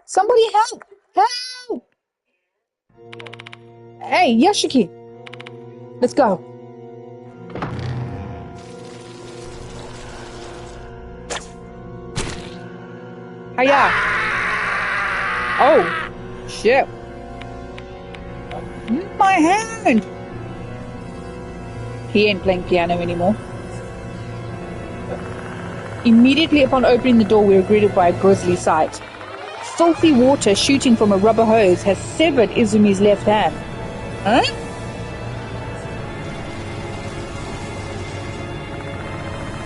Somebody help! Help! Hey, Yashiki! Let's go. Hiya! Oh, shit. My hand! He ain't playing piano anymore. Immediately upon opening the door, we were greeted by a grisly sight. Filthy water shooting from a rubber hose has severed Izumi's left hand. Huh?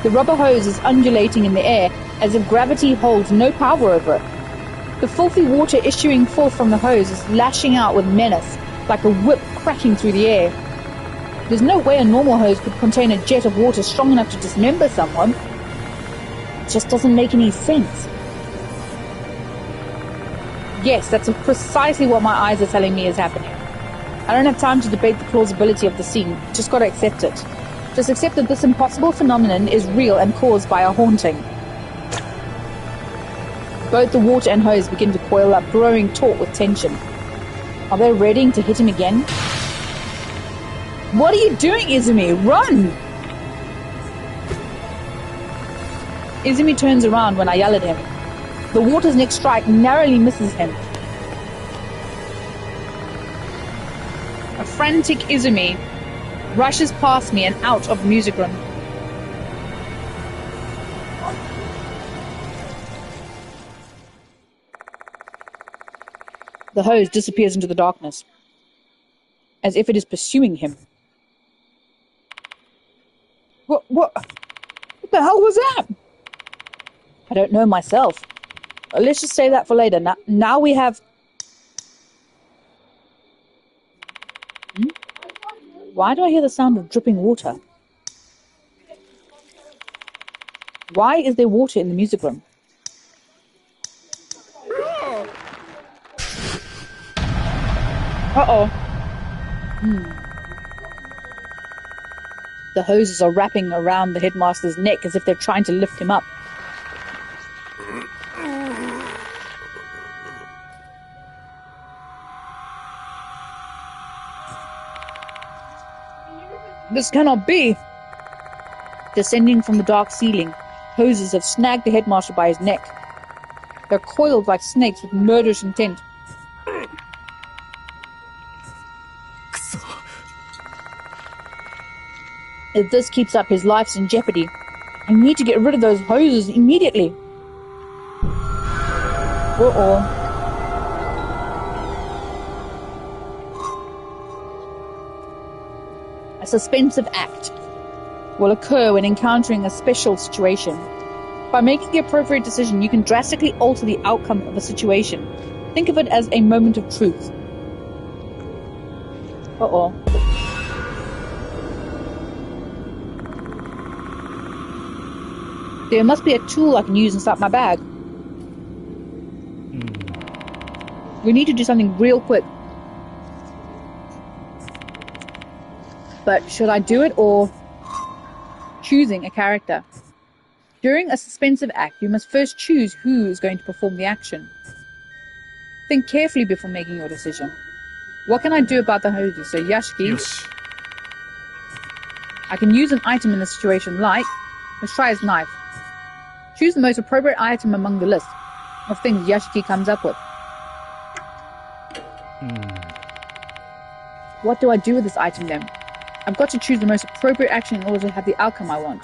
The rubber hose is undulating in the air as if gravity holds no power over it. The filthy water issuing forth from the hose is lashing out with menace, like a whip cracking through the air. There's no way a normal hose could contain a jet of water strong enough to dismember someone. It just doesn't make any sense. Yes, that's precisely what my eyes are telling me is happening. I don't have time to debate the plausibility of the scene, just gotta accept it. Just accept that this impossible phenomenon is real and caused by a haunting. Both the water and hose begin to coil up, growing taut with tension. Are they readying to hit him again? What are you doing, Izumi? Run! Izumi turns around when I yell at him. The water's next strike narrowly misses him. A frantic Izumi rushes past me and out of the music room. The hose disappears into the darkness, as if it is pursuing him. What the hell was that? I don't know myself. Let's just say that for later. Now we have... Why do I hear the sound of dripping water? Why is there water in the music room? Uh-oh. The hoses are wrapping around the headmaster's neck as if they're trying to lift him up. This cannot be. Descending from the dark ceiling, hoses have snagged the headmaster by his neck. They're coiled like snakes with murderous intent. If this keeps up, his life's in jeopardy. I need to get rid of those hoses immediately. Uh-oh. A suspensive act will occur when encountering a special situation. By making the appropriate decision, you can drastically alter the outcome of a situation. Think of it as a moment of truth. Uh-oh. There must be a tool I can use inside my bag. We need to do something real quick. But should I do it or choosing a character? During a suspensive act, you must first choose who is going to perform the action. Think carefully before making your decision. What can I do about the hoses? So Yashiki, よし I can use an item in the situation like, let's try his knife. Choose the most appropriate item among the list of things Yashiki comes up with. What do I do with this item then? I've got to choose the most appropriate action in order to have the outcome I want.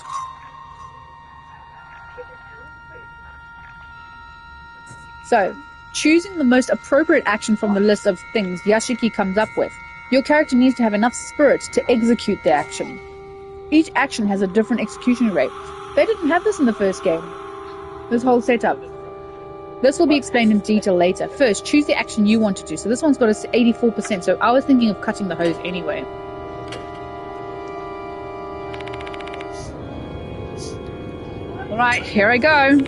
So, choosing the most appropriate action from the list of things Yashiki comes up with. Your character needs to have enough spirit to execute the action. Each action has a different execution rate. They didn't have this in the first game. This whole setup. This will be explained in detail later. First, choose the action you want to do. So this one's got a 84%, so I was thinking of cutting the hose anyway. Alright, here I go.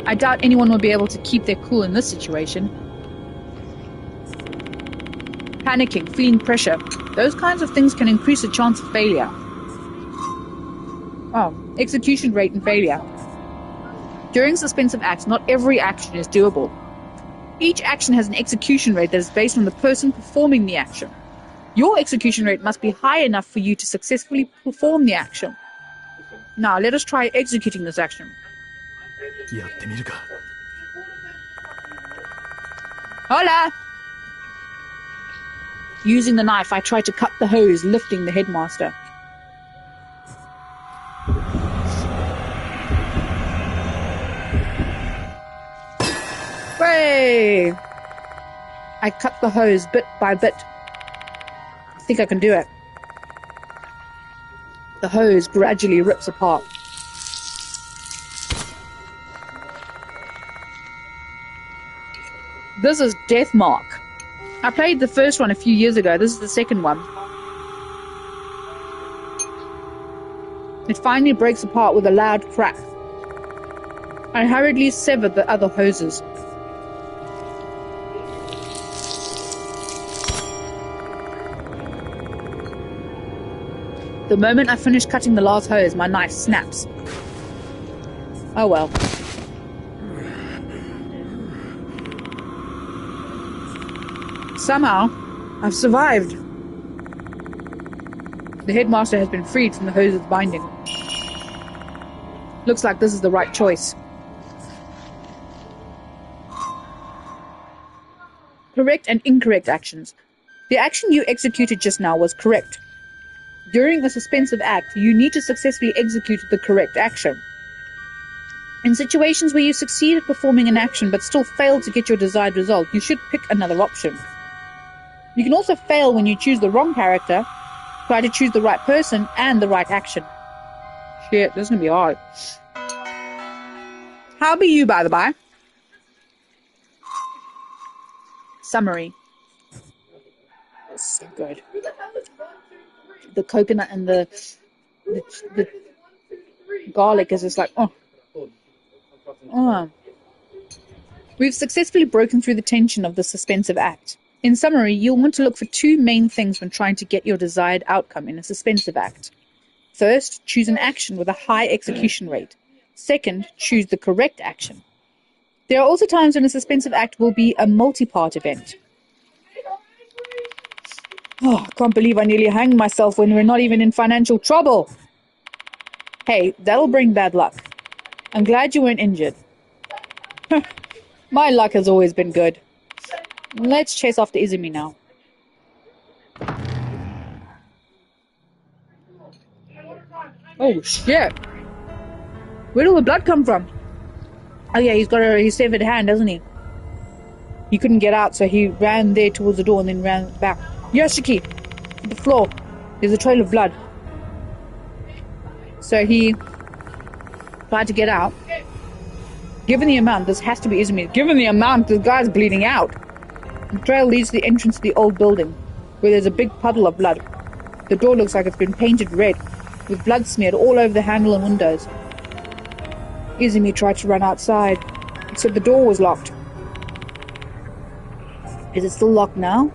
I doubt anyone will be able to keep their cool in this situation. Panicking, feeling pressure. Those kinds of things can increase the chance of failure. Oh, execution rate and failure. During suspensive acts, not every action is doable. Each action has an execution rate that is based on the person performing the action. Your execution rate must be high enough for you to successfully perform the action. Now, let us try executing this action. やってみるか Hola! Using the knife, I try to cut the hose, lifting the headmaster. Hooray! I cut the hose bit by bit. I think I can do it. The hose gradually rips apart. This is Deathmark. I played the first one a few years ago. This is the second one. It finally breaks apart with a loud crack. I hurriedly severed the other hoses. The moment I finish cutting the last hose, my knife snaps. Oh well. Somehow, I've survived. The headmaster has been freed from the hose's binding. Looks like this is the right choice. Correct and incorrect actions. The action you executed just now was correct. During a suspensive act, you need to successfully execute the correct action. In situations where you succeed at performing an action but still fail to get your desired result, you should pick another option. You can also fail when you choose the wrong character, try to choose the right person and the right action. Shit, this is gonna be hard. How be you, by the by? Summary. It's so good. The coconut and the garlic is just like, oh. We've successfully broken through the tension of the suspensive act. In summary, you'll want to look for two main things when trying to get your desired outcome in a suspensive act. First, choose an action with a high execution rate. Second, choose the correct action. There are also times when a suspensive act will be a multi-part event. Oh, I can't believe I nearly hanged myself when we're not even in financial trouble. Hey, that'll bring bad luck. I'm glad you weren't injured. My luck has always been good. Let's chase after Izumi now. Oh shit! Where did all the blood come from? Oh yeah, he's got his severed hand, doesn't he? He couldn't get out, so he ran there towards the door and then ran back. Yashiki! The floor. There's a trail of blood. So he tried to get out. Given the amount, this has to be Izumi. Given the amount, the guy's bleeding out. The trail leads to the entrance to the old building, where there's a big puddle of blood. The door looks like it's been painted red, with blood smeared all over the handle and windows. Izumi tried to run outside. He said the door was locked. Is it still locked now?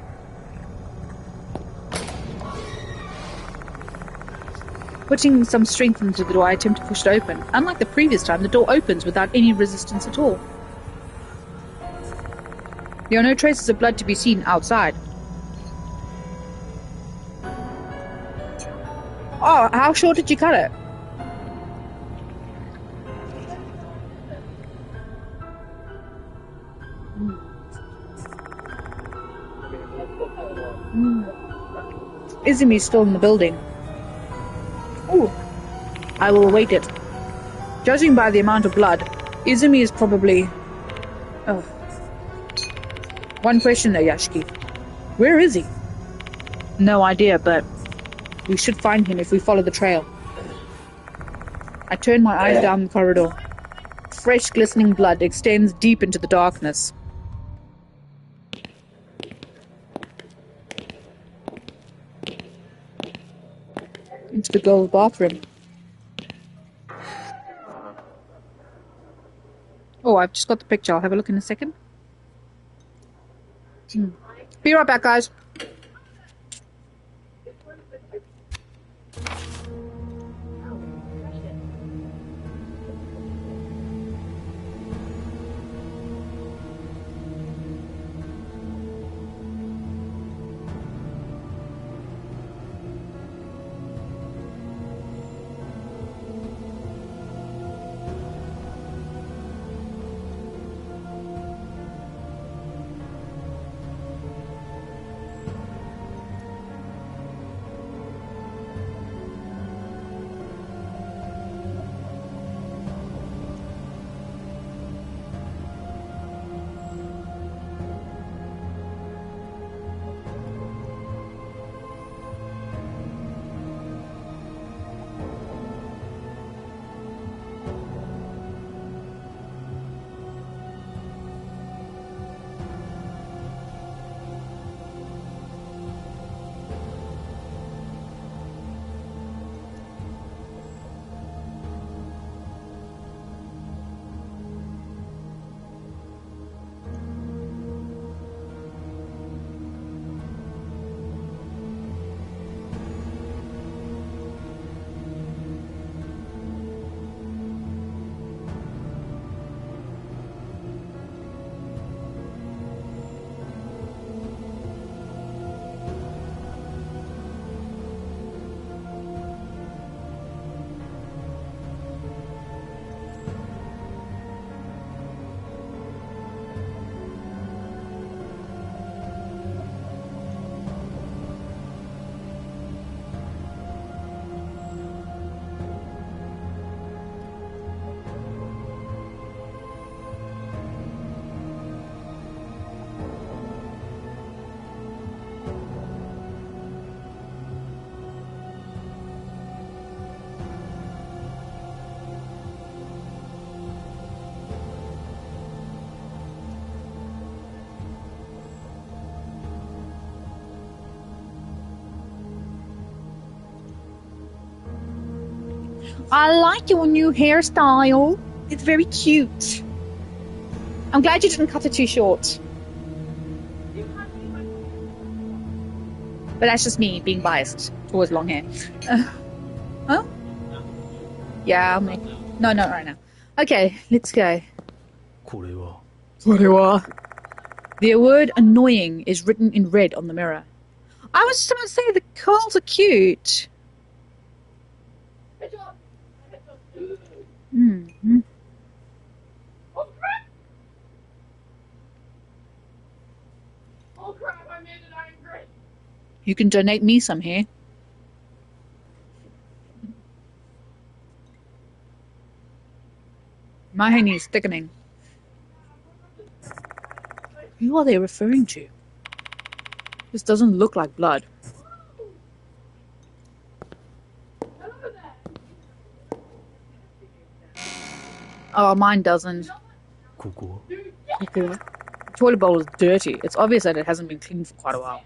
Putting some strength into the door, I attempt to push it open. Unlike the previous time, the door opens without any resistance at all. There are no traces of blood to be seen outside. Oh, how short did you cut it? Izumi's still in the building. Ooh. I will await it. Judging by the amount of blood, Izumi is probably... Oh. One question though, Yashiki. Where is he? No idea, but we should find him if we follow the trail. I turn my eyes down the corridor. Fresh, glistening blood extends deep into the darkness. Into the girl's bathroom. Oh, I've just got the picture. I'll have a look in a second. Be right back, guys. I like your new hairstyle. It's very cute. I'm glad you didn't cut it too short. But that's just me being biased towards long hair. Huh? Yeah, I'll make... No, not right now. Okay, let's go. これは The word annoying is written in red on the mirror. I was just going to say the curls are cute. Mm-hmm. Oh crap, I made it angry. You can donate me some here. My honey is thickening. Who are they referring to? This doesn't look like blood. Oh, mine doesn't. ここ The toilet bowl is dirty. It's obvious that it hasn't been cleaned for quite a while.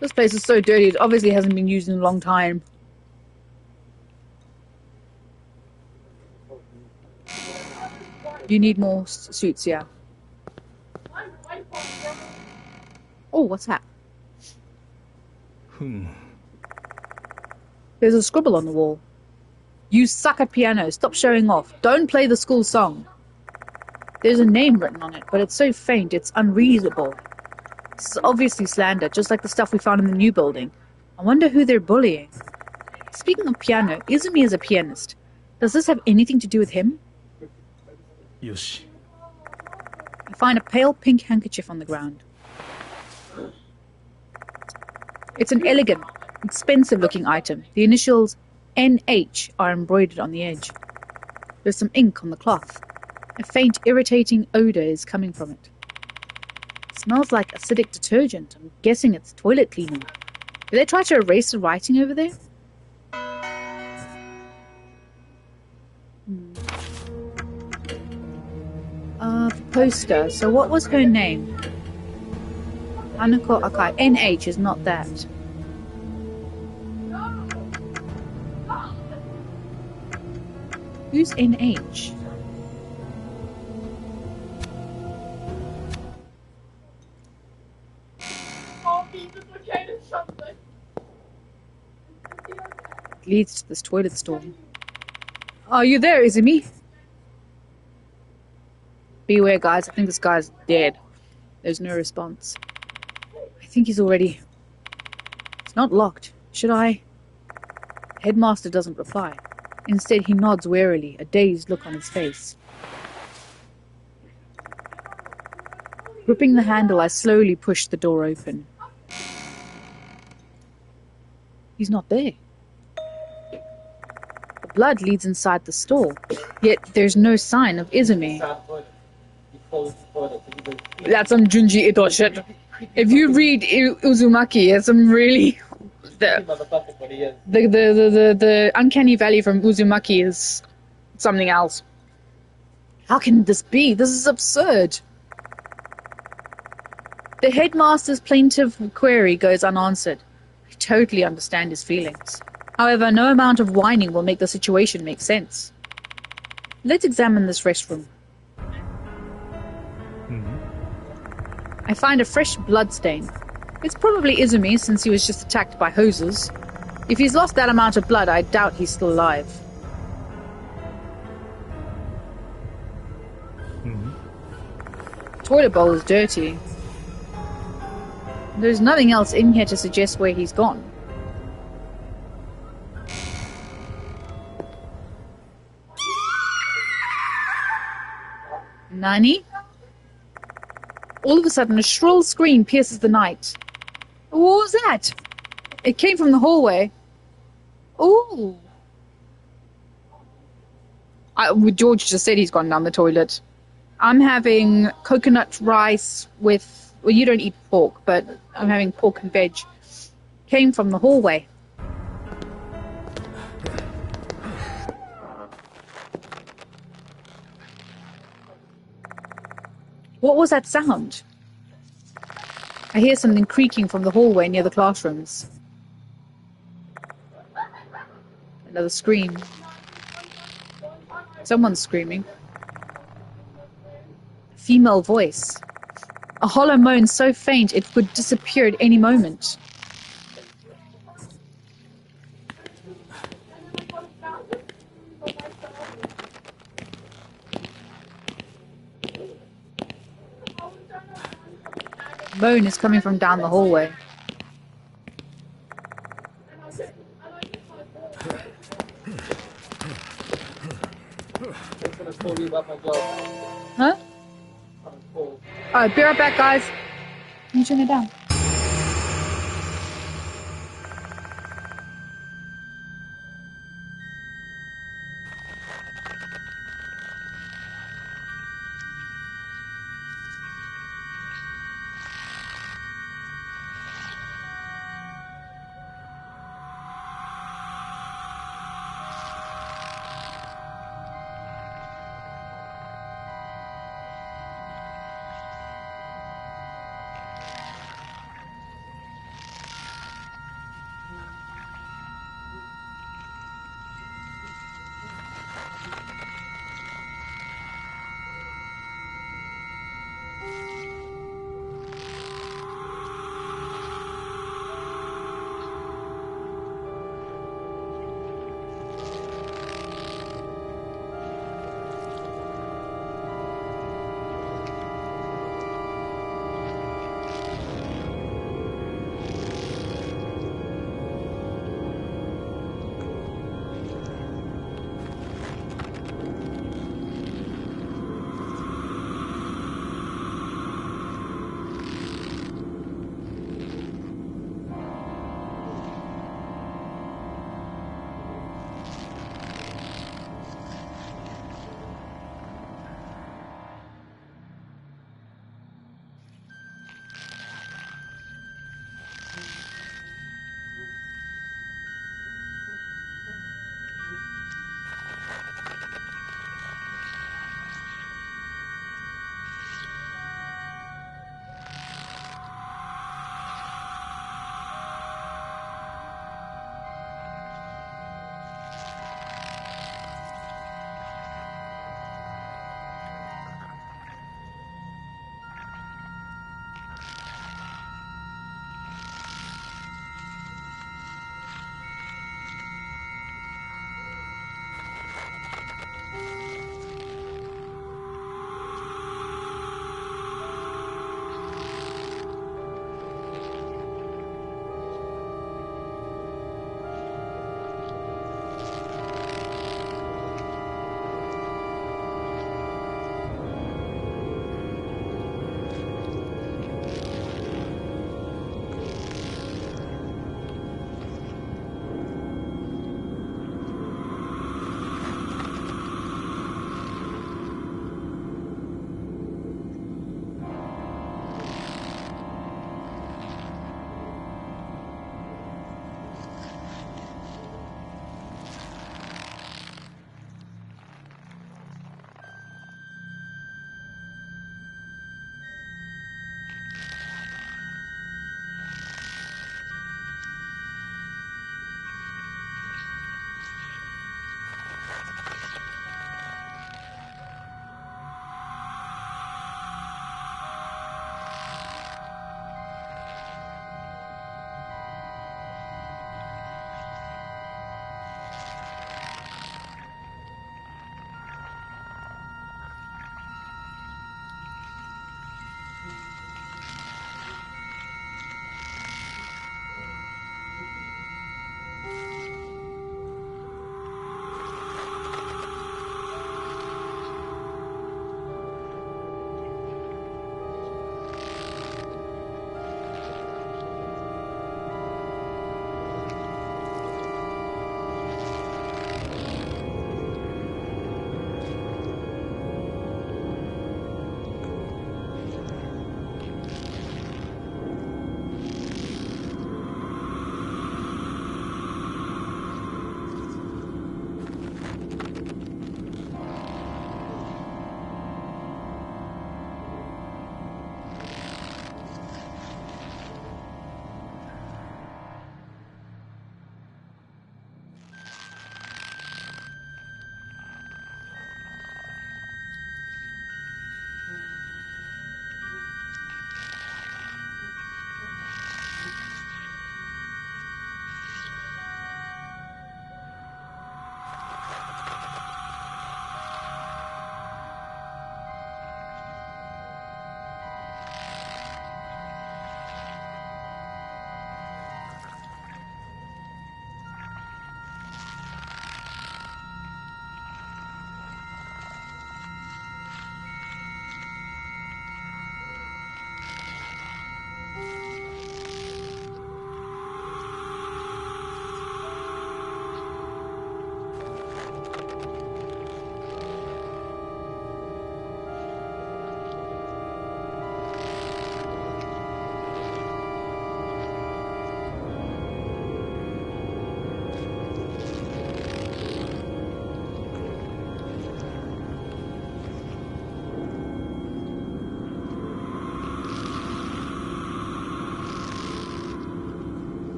This place is so dirty, it obviously hasn't been used in a long time. You need more suits, yeah. Oh, what's that? There's a scribble on the wall. You suck at piano. Stop showing off. Don't play the school song. There's a name written on it, but it's so faint it's unreadable. This is obviously slander, just like the stuff we found in the new building. I wonder who they're bullying. Speaking of piano, Izumi is a pianist. Does this have anything to do with him? よし。 I find a pale pink handkerchief on the ground. It's an elegant, expensive-looking item. The initials NH are embroidered on the edge. There's some ink on the cloth. A faint, irritating odor is coming from it. It smells like acidic detergent. I'm guessing it's toilet cleaner. Did they try to erase the writing over there? Poster. So what was her name? Hanako Akai. NH is not that. Who's NH? It leads to this toilet stall. Are you there, Izumi? Beware, guys. I think this guy's dead. There's no response. I think he's already... It's not locked. Should I... Headmaster doesn't reply. Instead, he nods warily, a dazed look on his face. Gripping the handle, I slowly push the door open. He's not there. The blood leads inside the stall, yet there's no sign of Izumi. That's some Junji Ito shit. If you read Uzumaki, it's some really... The uncanny valley from Uzumaki is something else. How can this be? This is absurd. The headmaster's plaintive query goes unanswered. I totally understand his feelings. However, no amount of whining will make the situation make sense. Let's examine this restroom. I find a fresh blood stain. It's probably Izumi, since he was just attacked by hoses. If he's lost that amount of blood, I doubt he's still alive. The toilet bowl is dirty. There's nothing else in here to suggest where he's gone. Nani? All of a sudden, a shrill scream pierces the night. What was that? It came from the hallway. Ooh. George just said he's gone down the toilet. I'm having coconut rice with... Well, you don't eat pork, but I'm having pork and veg. Came from the hallway. What was that sound? I hear something creaking from the hallway near the classrooms. Another scream. Someone's screaming. A female voice. A hollow moan so faint it could disappear at any moment. Moan is coming from down the hallway. Huh? Alright, be right back, guys. Can you turn it down?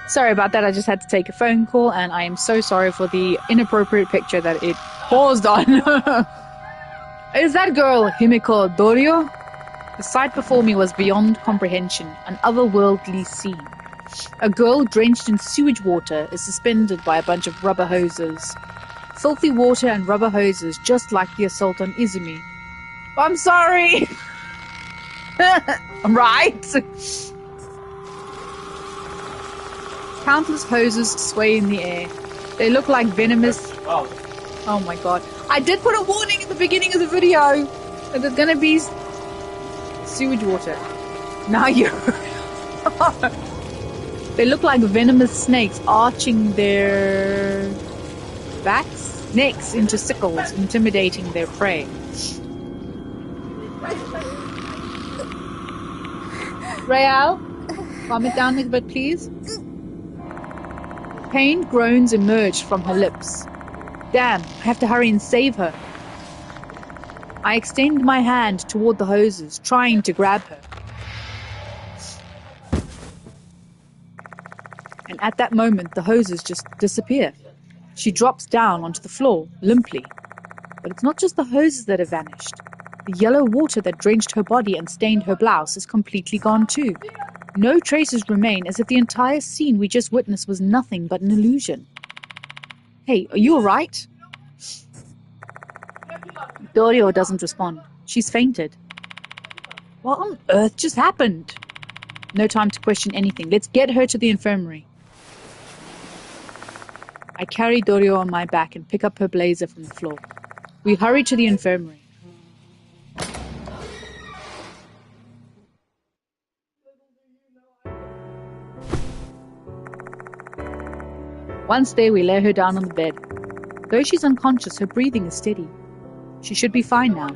Sorry about that, I just had to take a phone call, and I am so sorry for the inappropriate picture that it paused on. Is that girl Himiko Dorio? The sight before me was beyond comprehension, an otherworldly scene. A girl drenched in sewage water is suspended by a bunch of rubber hoses. Filthy water and rubber hoses, just like the assault on Izumi. I'm sorry! Right? Countless hoses sway in the air. They look like venomous... Oh my god. I did put a warning at the beginning of the video that there's gonna be sewage water. Now you... They look like venomous snakes arching their necks into sickles, intimidating their prey. Rael, calm it down a bit, please. Pained groans emerged from her lips. Damn, I have to hurry and save her. I extend my hand toward the hoses, trying to grab her. And at that moment, the hoses just disappear. She drops down onto the floor, limply. But it's not just the hoses that have vanished. The yellow water that drenched her body and stained her blouse is completely gone too. No traces remain, as if the entire scene we just witnessed was nothing but an illusion. Hey, are you alright? Dorio doesn't respond. She's fainted. What on earth just happened? No time to question anything. Let's get her to the infirmary. I carry Dorio on my back and pick up her blazer from the floor. We hurry to the infirmary. Once there, we lay her down on the bed. Though she's unconscious, her breathing is steady. She should be fine now.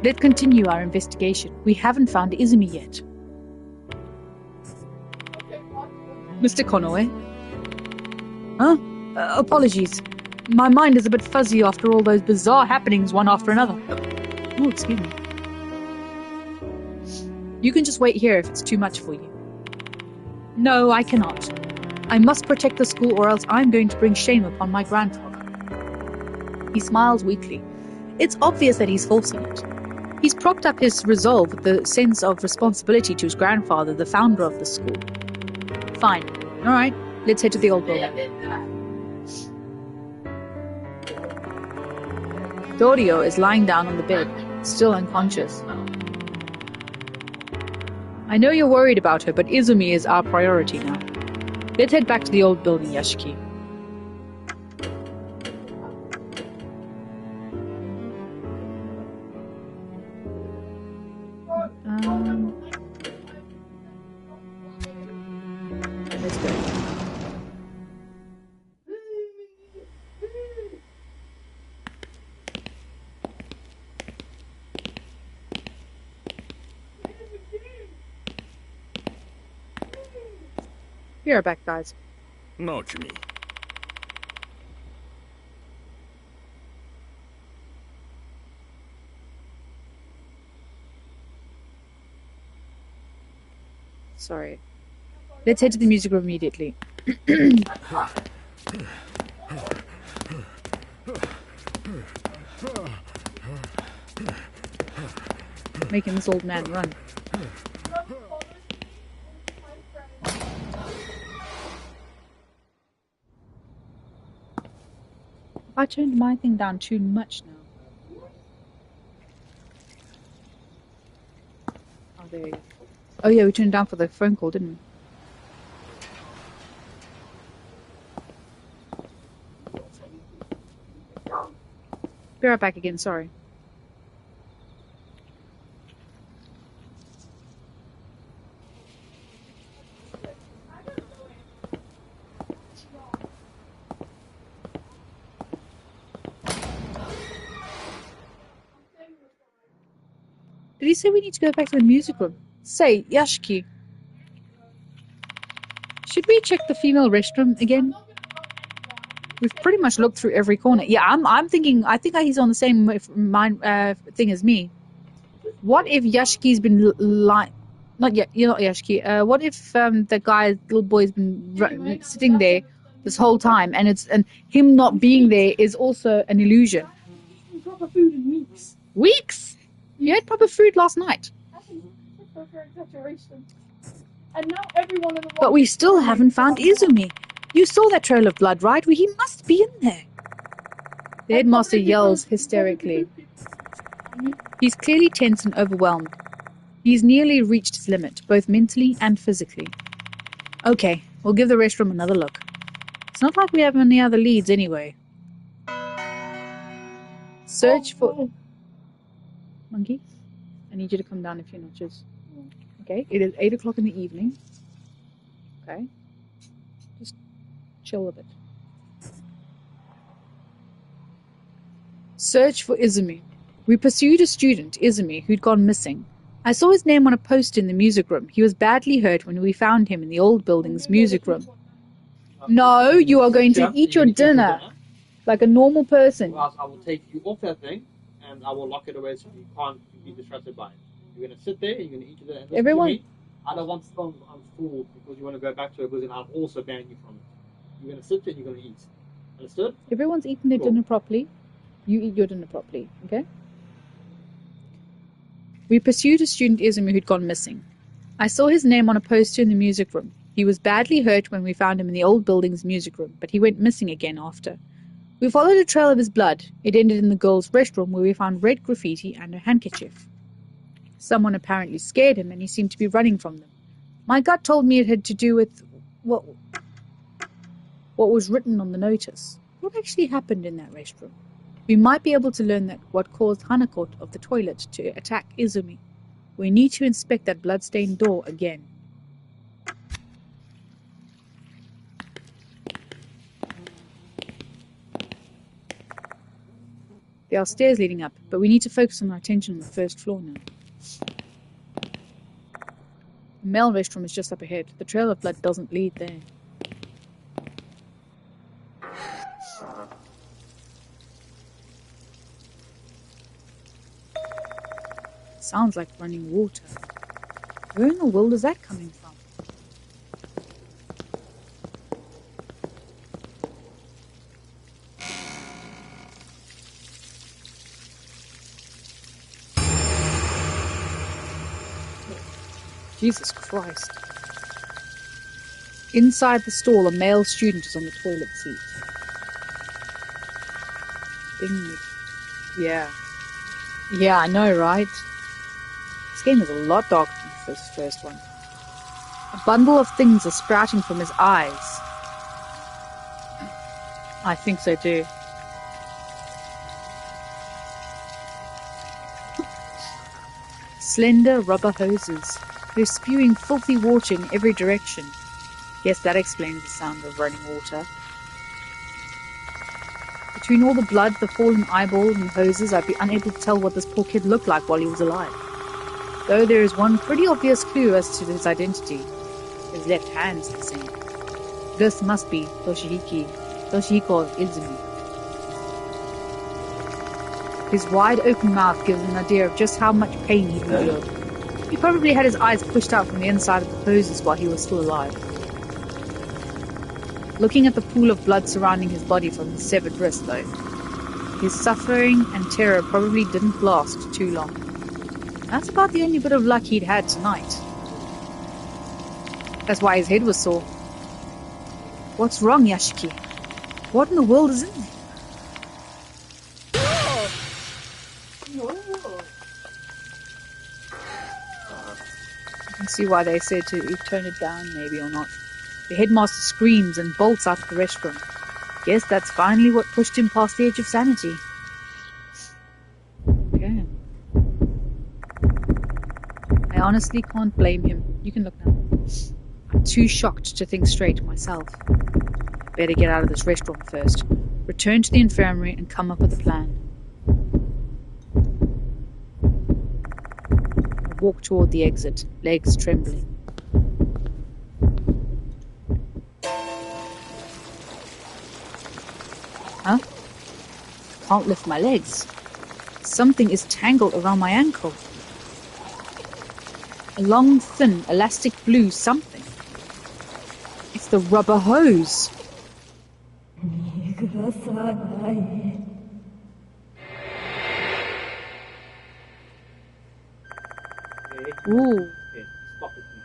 Let's continue our investigation. We haven't found Izumi yet. Mr. Konoe? Huh? Apologies. My mind is a bit fuzzy after all those bizarre happenings one after another. Oh, excuse me. You can just wait here if it's too much for you. No, I cannot. I must protect the school or else I'm going to bring shame upon my grandfather. He smiles weakly. It's obvious that he's forcing it. He's propped up his resolve with the sense of responsibility to his grandfather, the founder of the school. Fine. All right. Let's head to the old building. Dorio is lying down on the bed, still unconscious. I know you're worried about her, but Izumi is our priority now. Let's head back to the old building, Yashiki. Let's go. We are back, guys. Naoki. Sorry. Let's head to the music room immediately. Making this old man run. I turned my thing down too much now. Oh, there you go. Oh yeah, we turned it down for the phone call, didn't we? Be right back again, sorry. Did he say we need to go back to the music room? Say, Yashiki, should we check the female restroom again? We've pretty much looked through every corner. Yeah, I'm thinking, I think he's on the same mind thing as me. What if Yashiki's been Not yet. You're not Yashiki. What if the little boy's been sitting there this whole time, and him not being there is also an illusion? Eating proper food in weeks. Weeks? You had proper food last night. That's for exaggeration. And now everyone in the world. But we still haven't found Izumi. You saw that trail of blood, right? Well, he must be in there. The headmaster yells hysterically. He's clearly tense and overwhelmed. He's nearly reached his limit, both mentally and physically. Okay, we'll give the restroom another look. It's not like we have any other leads anyway. Search for... Monkey, I need you to come down a few notches. Okay, it is 8 o'clock in the evening. Okay, just chill a bit. Search for Izumi. We pursued a student, Izumi, who'd gone missing. I saw his name on a poster in the music room. He was badly hurt when we found him in the old building's music room. No, you are going to eat your dinner like a normal person. Or else I will take you off that thing and I will lock it away so you can't be distracted by it. You're going to sit there, you're going to eat it, and listen Everyone- to me. I don't want to stop on food because you want to go back to it, because then I'll also ban you from it. You're going to sit there and you're going to eat. Understood? Everyone's eaten their Cool. dinner properly. You eat your dinner properly, okay? We pursued a student, Izumi, who'd gone missing. I saw his name on a poster in the music room. He was badly hurt when we found him in the old building's music room, but he went missing again after. We followed a trail of his blood. It ended in the girls' restroom, where we found red graffiti and a handkerchief. Someone apparently scared him, and he seemed to be running from them. My gut told me it had to do with what was written on the notice. What actually happened in that restroom? We might be able to learn that what caused Hanako of the toilet to attack Izumi. We need to inspect that blood-stained door again. There are stairs leading up, but we need to focus on our attention on the first floor now. The male restroom is just up ahead. The trail of blood doesn't lead there. Sounds like running water. Where in the world is that coming from? Jesus Christ. Inside the stall, a male student is on the toilet seat. Yeah. Yeah, I know, right? This game is a lot darker than the first one. A bundle of things are sprouting from his eyes. I think so too. Slender rubber hoses. They're spewing filthy water in every direction. Guess that explains the sound of running water. Between all the blood, the fallen eyeballs and hoses, I'd be unable to tell what this poor kid looked like while he was alive. Though there is one pretty obvious clue as to his identity. His left hand's missing. This must be Toshihiko Izumi. His wide open mouth gives an idea of just how much pain he'd endured. He probably had his eyes pushed out from the inside of the hoses while he was still alive. Looking at the pool of blood surrounding his body from his severed wrist, though, his suffering and terror probably didn't last too long. That's about the only bit of luck he'd had tonight. That's why his head was sore. What's wrong, Yashiki? What in the world is in there? I can see why they said to turn it down, maybe, or not. The headmaster screams and bolts out of the restroom. Guess that's finally what pushed him past the edge of sanity. Okay. I honestly can't blame him. You can look now. I'm too shocked to think straight myself. Better get out of this restaurant first. Return to the infirmary and come up with a plan. I walk toward the exit, legs trembling. Huh? Can't lift my legs. Something is tangled around my ankle. A long, thin, elastic blue something. It's the rubber hose. Okay. Ooh. Okay, stop it now.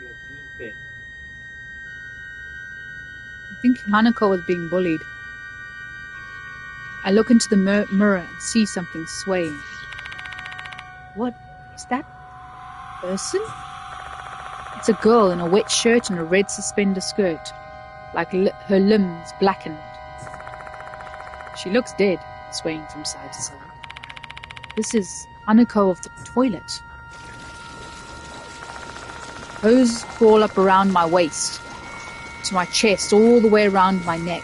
You have been fed. I think Hanako was being bullied. I look into the mirror and see something swaying. What is that person? It's a girl in a wet shirt and a red suspender skirt, like her limbs blackened. She looks dead, swaying from side to side. This is Hanako of the toilet. Hose crawl up around my waist, to my chest, all the way around my neck.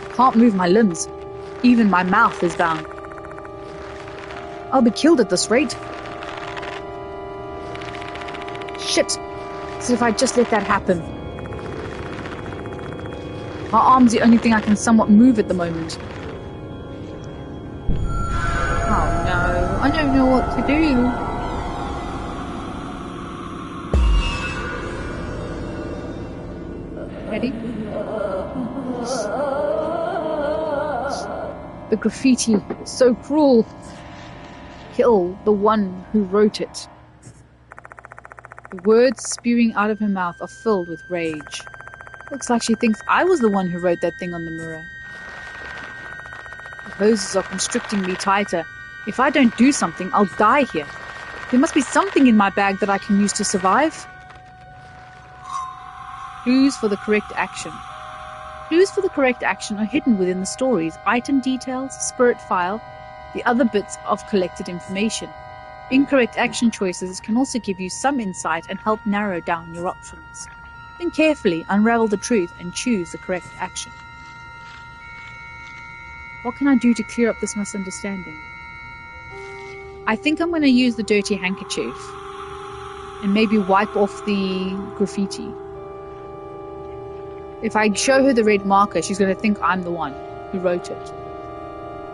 I can't move my limbs. Even my mouth is bound. I'll be killed at this rate. Shit! As if I just let that happen. My arm's the only thing I can somewhat move at the moment. Oh no, I don't know what to do. Ready? The graffiti is so cruel. Kill the one who wrote it. The words spewing out of her mouth are filled with rage. Looks like she thinks I was the one who wrote that thing on the mirror. The hoses are constricting me tighter. If I don't do something, I'll die here. There must be something in my bag that I can use to survive. Clues for the correct action. Clues for the correct action are hidden within the stories, item details, spirit file, the other bits of collected information. Incorrect action choices can also give you some insight and help narrow down your options. Think carefully, unravel the truth, and choose the correct action. What can I do to clear up this misunderstanding? I think I'm going to use the dirty handkerchief and maybe wipe off the graffiti. If I show her the red marker, she's going to think I'm the one who wrote it.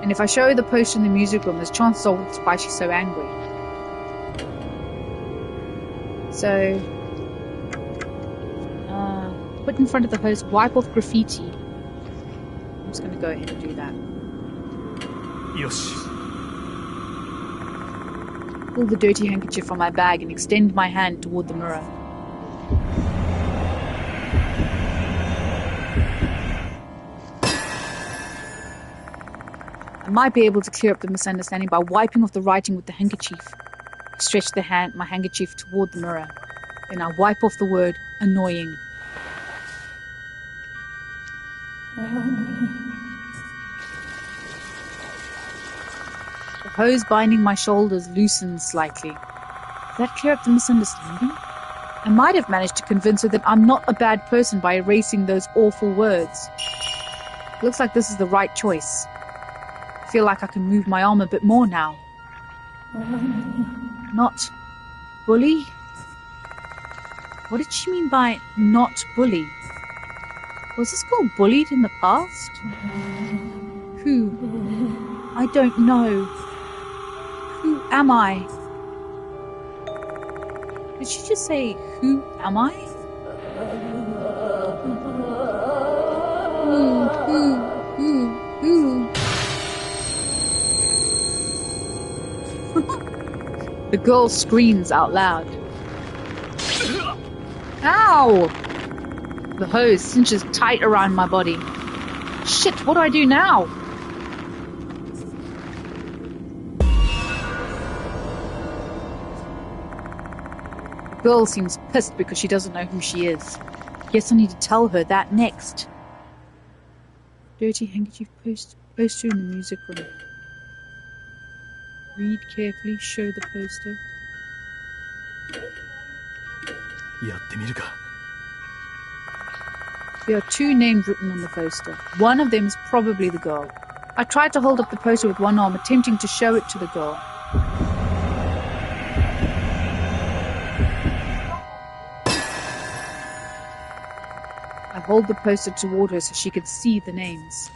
And if I show her the poster in the music room, there's chances are that's why she's so angry. So, put in front of the host, wipe off graffiti. I'm just going to go ahead and do that. Yoshi. Pull the dirty handkerchief from my bag and extend my hand toward the mirror. I might be able to clear up the misunderstanding by wiping off the writing with the handkerchief. I stretch my handkerchief toward the mirror. Then I wipe off the word annoying. The hose binding my shoulders loosens slightly. Does that clear up the misunderstanding? I might have managed to convince her that I'm not a bad person by erasing those awful words. Looks like this is the right choice. I feel like I can move my arm a bit more now. Not bully? What did she mean by not bully? Was this girl bullied in the past? Who? I don't know. Who am I? Did she just say, who am I? Who? The girl screams out loud. Ow! The hose cinches tight around my body. Shit, what do I do now? The girl seems pissed because she doesn't know who she is. Guess I need to tell her that next. Dirty handkerchief poster in the music room. Read carefully, show the poster. やってみるか。 There are two names written on the poster. One of them is probably the girl. I tried to hold up the poster with one arm, attempting to show it to the girl. I hold the poster toward her so she could see the names.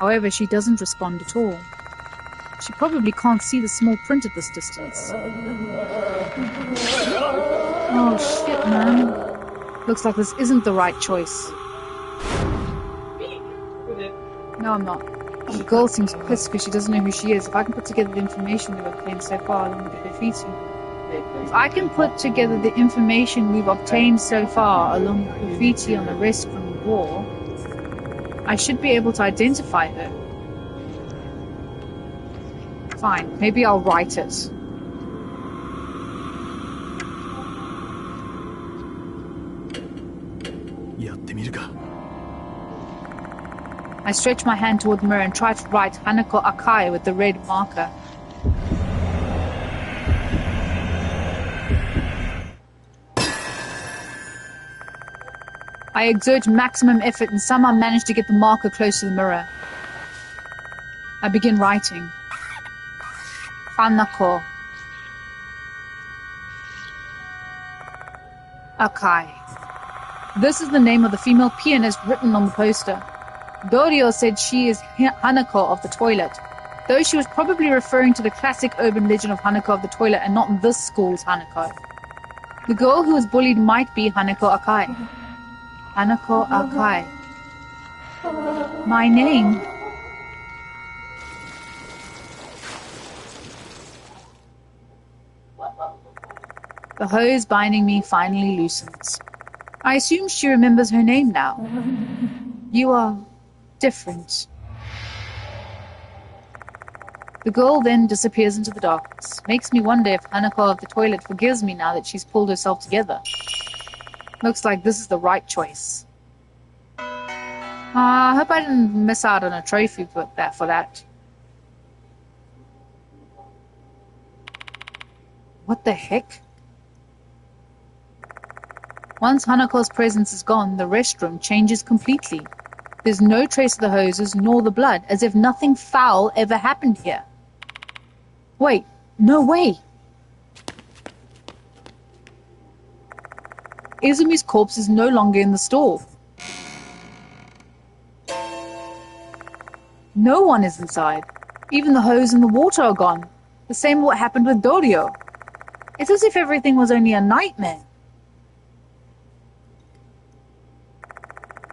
However, she doesn't respond at all. She probably can't see the small print at this distance. Oh shit, man. Looks like this isn't the right choice. No, I'm not. The girl seems pissed because she doesn't know who she is. If I can put together the information we've obtained so far along with the graffiti. If I can put together the information we've obtained so far along with the graffiti on the restroom wall, I should be able to identify her. Fine, maybe I'll write it. I stretch my hand toward the mirror and try to write Hanako Akai with the red marker. I exert maximum effort and somehow manage to get the marker close to the mirror. I begin writing. Hanako Akai. This is the name of the female pianist written on the poster. Dorio said she is Hanako of the toilet, though she was probably referring to the classic urban legend of Hanako of the toilet and not this school's Hanako. The girl who was bullied might be Hanako Akai. Hanako Akai. My name. The hose binding me finally loosens. I assume she remembers her name now. You are different. The girl then disappears into the darkness. Makes me wonder if Hanako of the toilet forgives me now that she's pulled herself together. Looks like this is the right choice. I hope I didn't miss out on a trophy for that. What the heck? Once Hanako's presence is gone, the restroom changes completely. There's no trace of the hoses nor the blood, as if nothing foul ever happened here. Wait, no way! Izumi's corpse is no longer in the store. No one is inside. Even the hose and the water are gone. The same what happened with Dorio. It's as if everything was only a nightmare.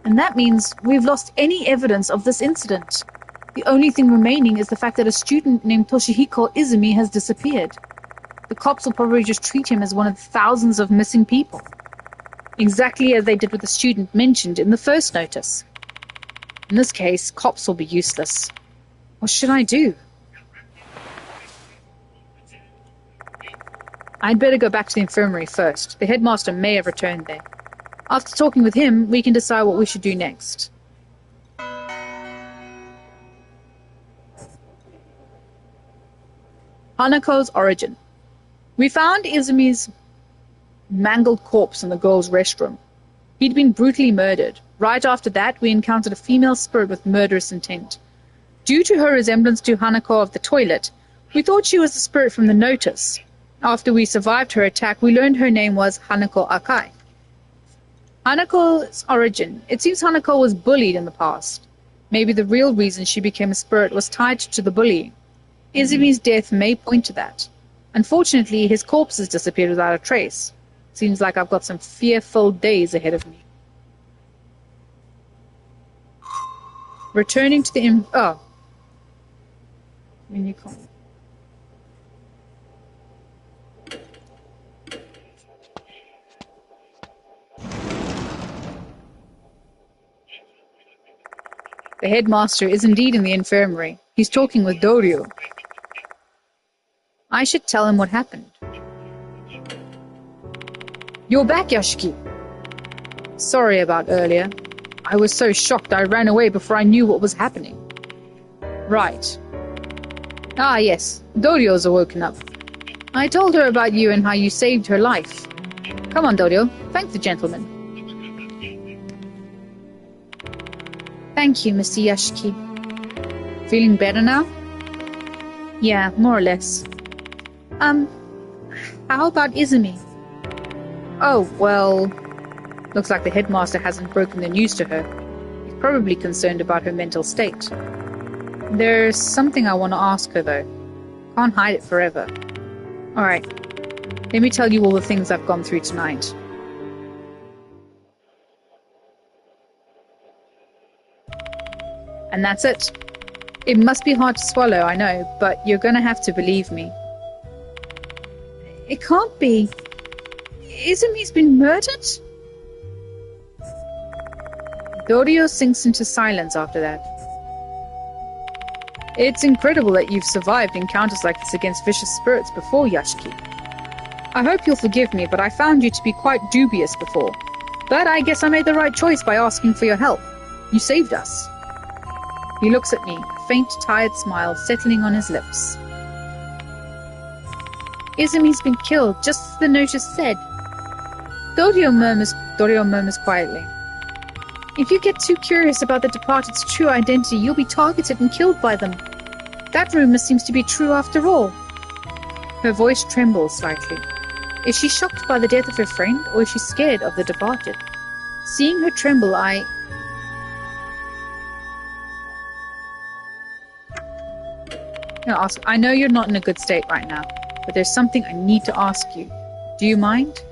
And that means we've lost any evidence of this incident. The only thing remaining is the fact that a student named Toshihiko Izumi has disappeared. The cops will probably just treat him as one of the thousands of missing people. Exactly as they did with the student mentioned in the first notice. In this case, cops will be useless. What should I do? I'd better go back to the infirmary first. The headmaster may have returned there. After talking with him, we can decide what we should do next. Hanako's origin. We found Izumi's mangled corpse in the girl's restroom. He'd been brutally murdered. Right after that, we encountered a female spirit with murderous intent. Due to her resemblance to Hanako of the toilet, we thought she was the spirit from the notice. After we survived her attack, we learned her name was Hanako Akai. Hanako's origin. It seems Hanako was bullied in the past. Maybe the real reason she became a spirit was tied to the bullying. Izumi's death may point to that. Unfortunately, his corpse has disappeared without a trace. Seems like I've got some fear-filled days ahead of me. Returning to the I mean, you can't. The headmaster is indeed in the infirmary. He's talking with Dorio. I should tell him what happened. You're back, Yashiki. Sorry about earlier. I was so shocked I ran away before I knew what was happening. Right. Ah, yes. Dorio's awoken up. I told her about you and how you saved her life. Come on, Dorio. Thank the gentleman. Thank you, Mr. Yashiki. Feeling better now? Yeah, more or less. How about Izumi? Oh, well... Looks like the headmaster hasn't broken the news to her. He's probably concerned about her mental state. There's something I want to ask her, though. Can't hide it forever. Alright, let me tell you all the things I've gone through tonight. And that's it. It must be hard to swallow, I know, but you're gonna have to believe me. It can't be. Izumi's been murdered? Dorio sinks into silence after that. It's incredible that you've survived encounters like this against vicious spirits before, Yashiki. I hope you'll forgive me, but I found you to be quite dubious before. But I guess I made the right choice by asking for your help. You saved us. He looks at me, a faint, tired smile settling on his lips. Izumi's been killed, just as the notice said. Dorio murmurs quietly. If you get too curious about the departed's true identity, you'll be targeted and killed by them. That rumor seems to be true after all. Her voice trembles slightly. Is she shocked by the death of her friend, or is she scared of the departed? Seeing her tremble, I know you're not in a good state right now, but there's something I need to ask you. Do you mind?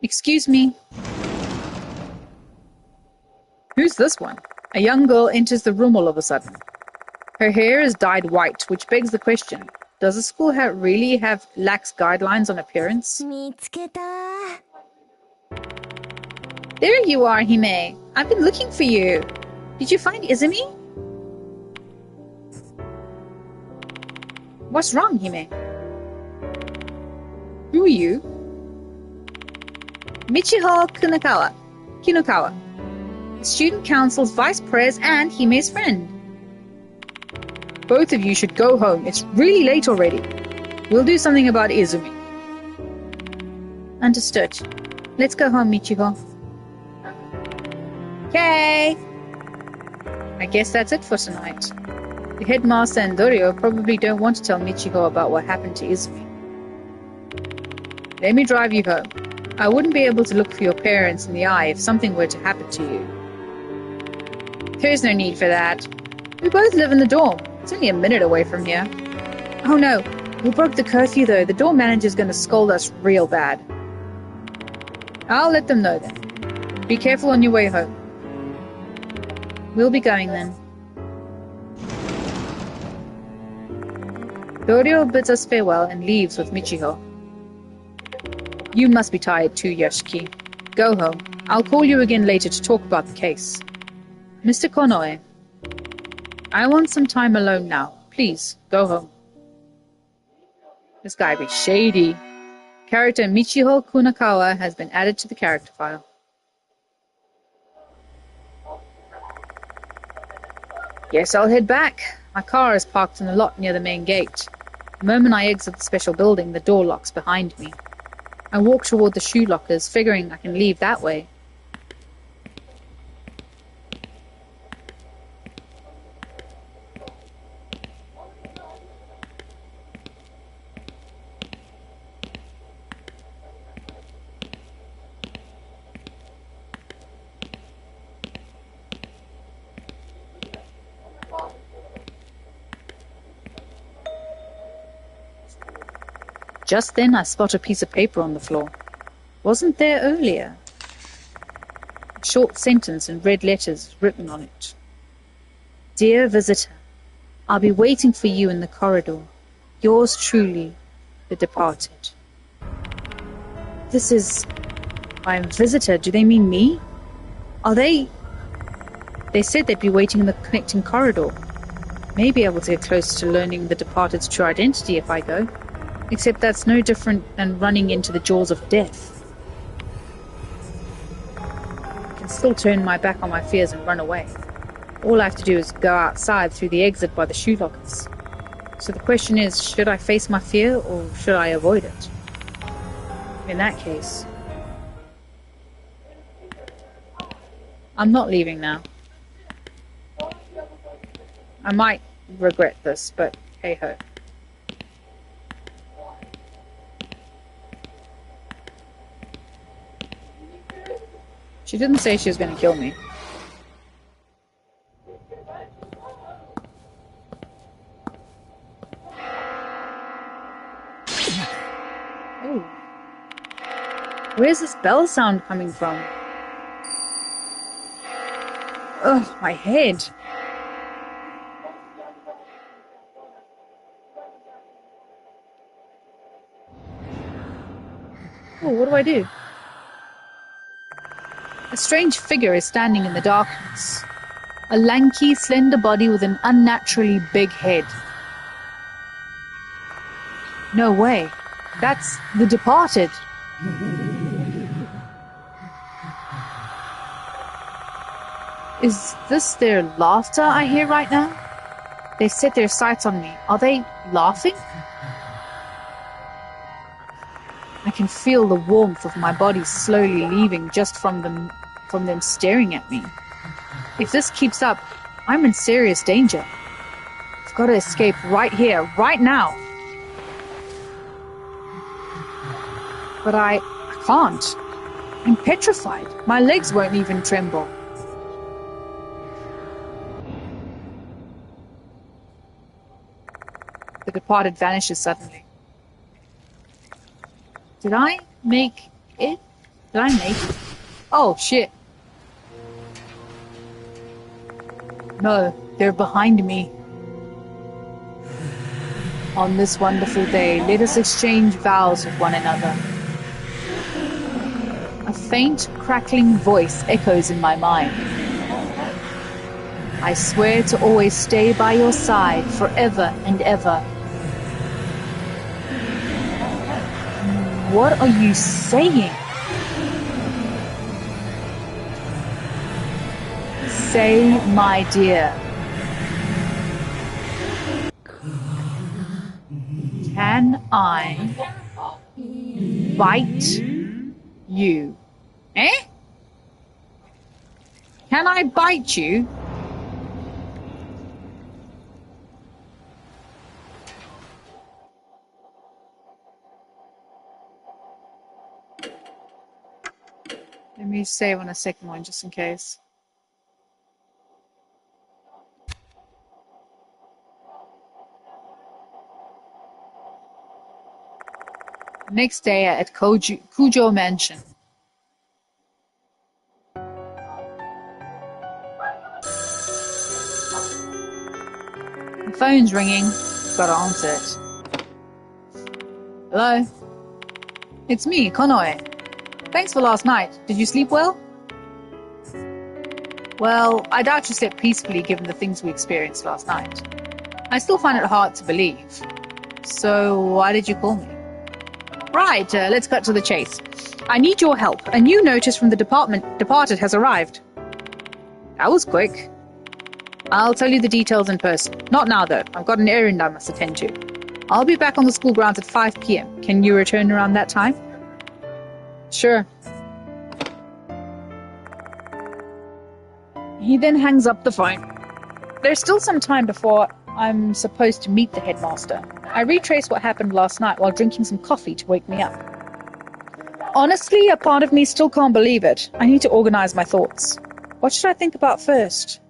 Excuse me. Who's this one? A young girl enters the room all of a sudden. Her hair is dyed white, which begs the question, does the school really have lax guidelines on appearance? There you are, Hime. I've been looking for you. Did you find Izumi? What's wrong, Hime? Who are you? Michiho Kinukawa, student council's vice pres and Hime's friend. Both of you should go home. It's really late already. We'll do something about Izumi. Understood. Let's go home, Michiho. Okay. I guess that's it for tonight. The headmaster and Dorio probably don't want to tell Michiho about what happened to Izumi. Let me drive you home. I wouldn't be able to look for your parents in the eye if something were to happen to you. There's no need for that. We both live in the dorm. It's only a minute away from here. Oh no, we broke the curfew though. The dorm manager's gonna scold us real bad. I'll let them know then. Be careful on your way home. We'll be going then. Dorio bids us farewell and leaves with Michiho. You must be tired too, Yoshiki. Go home. I'll call you again later to talk about the case. Mr. Konoe, I want some time alone now. Please, go home. This guy be shady. Character Michiho Kunakawa has been added to the character file. Guess I'll head back. My car is parked in the lot near the main gate. The moment I exit the special building, the door locks behind me. I walk toward the shoe lockers, figuring I can leave that way. Just then I spot a piece of paper on the floor. Wasn't there earlier? A short sentence in red letters written on it. Dear visitor, I'll be waiting for you in the corridor. Yours truly, the departed. This is my visitor. Do they mean me? Are they... They said they'd be waiting in the connecting corridor. May be able to get closer to learning the departed's true identity if I go. Except that's no different than running into the jaws of death. I can still turn my back on my fears and run away. All I have to do is go outside through the exit by the shoe lockers. So the question is, should I face my fear or should I avoid it? In that case, I'm not leaving now. I might regret this, but hey ho. She didn't say she was going to kill me. Where's this bell sound coming from? Ugh, my head. Oh, what do I do? A strange figure is standing in the darkness. A lanky, slender body with an unnaturally big head. No way. That's the Departed. Is this their laughter I hear right now? They set their sights on me. Are they laughing? I can feel the warmth of my body slowly leaving just from them staring at me. If this keeps up, I'm in serious danger. I've got to escape right here, right now. But I can't. I'm petrified. My legs won't even tremble. The Departed vanishes suddenly. Did I make it? Did I make it? Oh, shit. No, they're behind me. On this wonderful day, let us exchange vows with one another. A faint, crackling voice echoes in my mind. I swear to always stay by your side forever and ever. What are you saying? Say, my dear. Can I bite you? Eh? Can I bite you? Let me save on a second one just in case. Next day at Kujo Mansion. The phone's ringing. Gotta answer it. Hello? It's me, Konoe. Thanks for last night. Did you sleep well? Well, I doubt you slept peacefully given the things we experienced last night. I still find it hard to believe. So, why did you call me? Right, let's cut to the chase. I need your help. A new notice from the Departed has arrived. That was quick. I'll tell you the details in person. Not now, though. I've got an errand I must attend to. I'll be back on the school grounds at 5 p.m. Can you return around that time? Sure. He then hangs up the phone. There's still some time before I'm supposed to meet the headmaster. I retrace what happened last night while drinking some coffee to wake me up. Honestly, a part of me still can't believe it. I need to organize my thoughts. What should I think about first?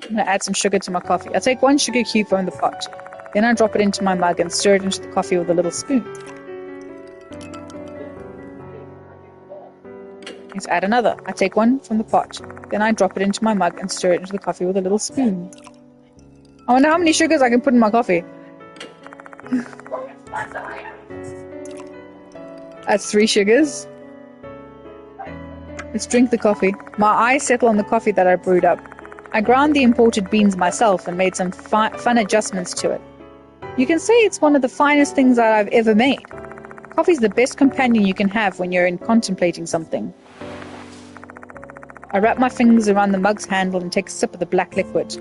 I'm going to add some sugar to my coffee. I take 1 sugar cube from the pot. Then I drop it into my mug and stir it into the coffee with a little spoon. Let's add another. I take 1 from the pot. Then I drop it into my mug and stir it into the coffee with a little spoon. I wonder how many sugars I can put in my coffee. That's 3 sugars. Let's drink the coffee. My eyes settle on the coffee that I brewed up. I ground the imported beans myself and made some fun adjustments to it. You can say it's one of the finest things that I've ever made. Coffee's the best companion you can have when you're contemplating something. I wrap my fingers around the mug's handle and take a sip of the black liquid.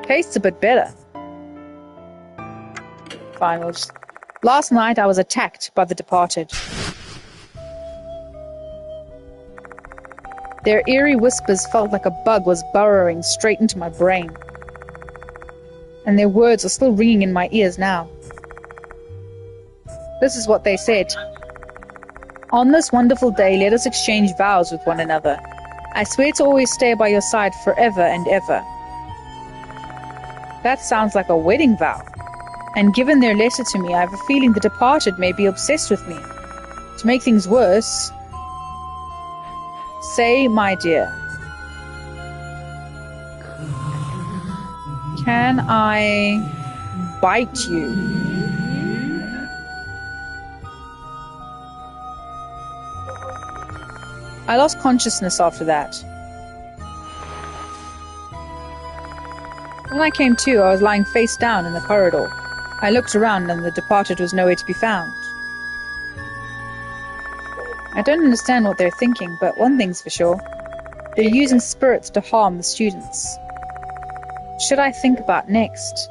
Tastes a bit better. Fine, Last night I was attacked by the Departed. Their eerie whispers felt like a bug was burrowing straight into my brain. And their words are still ringing in my ears now. This is what they said. On this wonderful day, let us exchange vows with one another. I swear to always stay by your side forever and ever. That sounds like a wedding vow. And given their letter to me, I have a feeling the departed may be obsessed with me. To make things worse, say, my dear, can I bite you? I lost consciousness after that. When I came to, I was lying face down in the corridor. I looked around and the departed was nowhere to be found. I don't understand what they're thinking, but one thing's for sure. They're using spirits to harm the students. What should I think about next?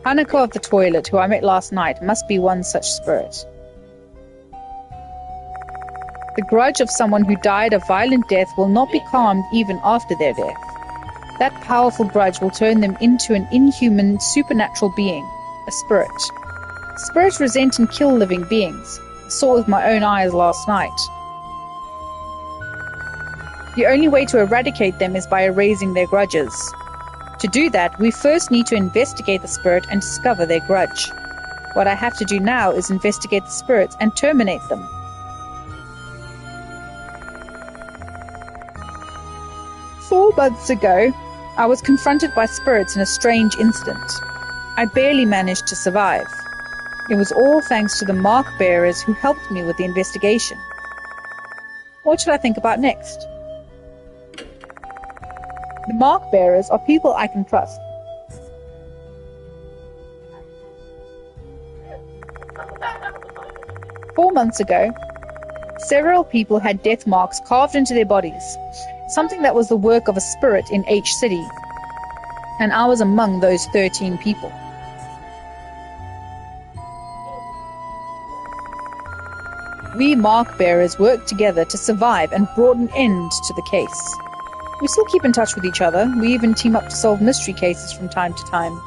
Hanako of the toilet, who I met last night, must be one such spirit. The grudge of someone who died a violent death will not be calmed even after their death. That powerful grudge will turn them into an inhuman, supernatural being, a spirit. Spirits resent and kill living beings. I saw it with my own eyes last night. The only way to eradicate them is by erasing their grudges. To do that, we first need to investigate the spirit and discover their grudge. What I have to do now is investigate the spirits and terminate them. "4 months ago, I was confronted by spirits in a strange incident. I barely managed to survive. It was all thanks to the mark bearers who helped me with the investigation. What should I think about next? The mark bearers are people I can trust. "4 months ago, several people had death marks carved into their bodies, something that was the work of a spirit in H City, and I was among those 13 people. We mark bearers worked together to survive and brought an end to the case. We still keep in touch with each other. We even team up to solve mystery cases from time to time.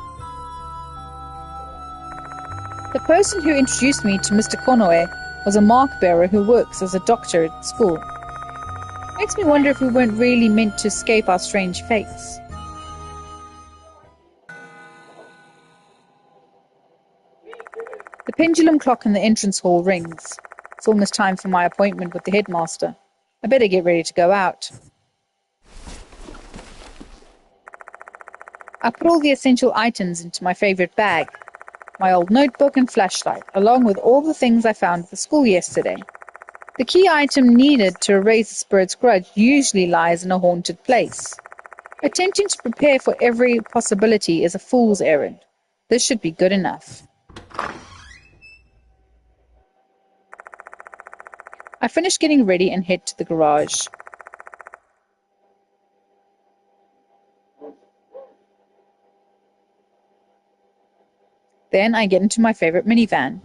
The person who introduced me to Mr. Konoe was a mark bearer who works as a doctor at school. Makes me wonder if we weren't really meant to escape our strange fates. The pendulum clock in the entrance hall rings. It's almost time for my appointment with the headmaster. I better get ready to go out. I put all the essential items into my favorite bag, my old notebook and flashlight, along with all the things I found at the school yesterday. The key item needed to erase the spirit's grudge usually lies in a haunted place. Attempting to prepare for every possibility is a fool's errand. This should be good enough. I finish getting ready and head to the garage. Then I get into my favorite minivan.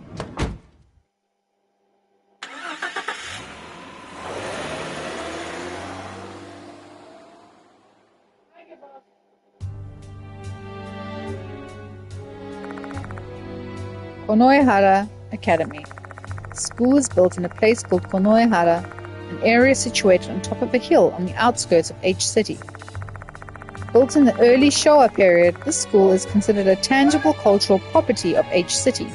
Konoehara Academy. The school is built in a place called Konoehara, an area situated on top of a hill on the outskirts of H City. Built in the early Showa period, this school is considered a tangible cultural property of H City.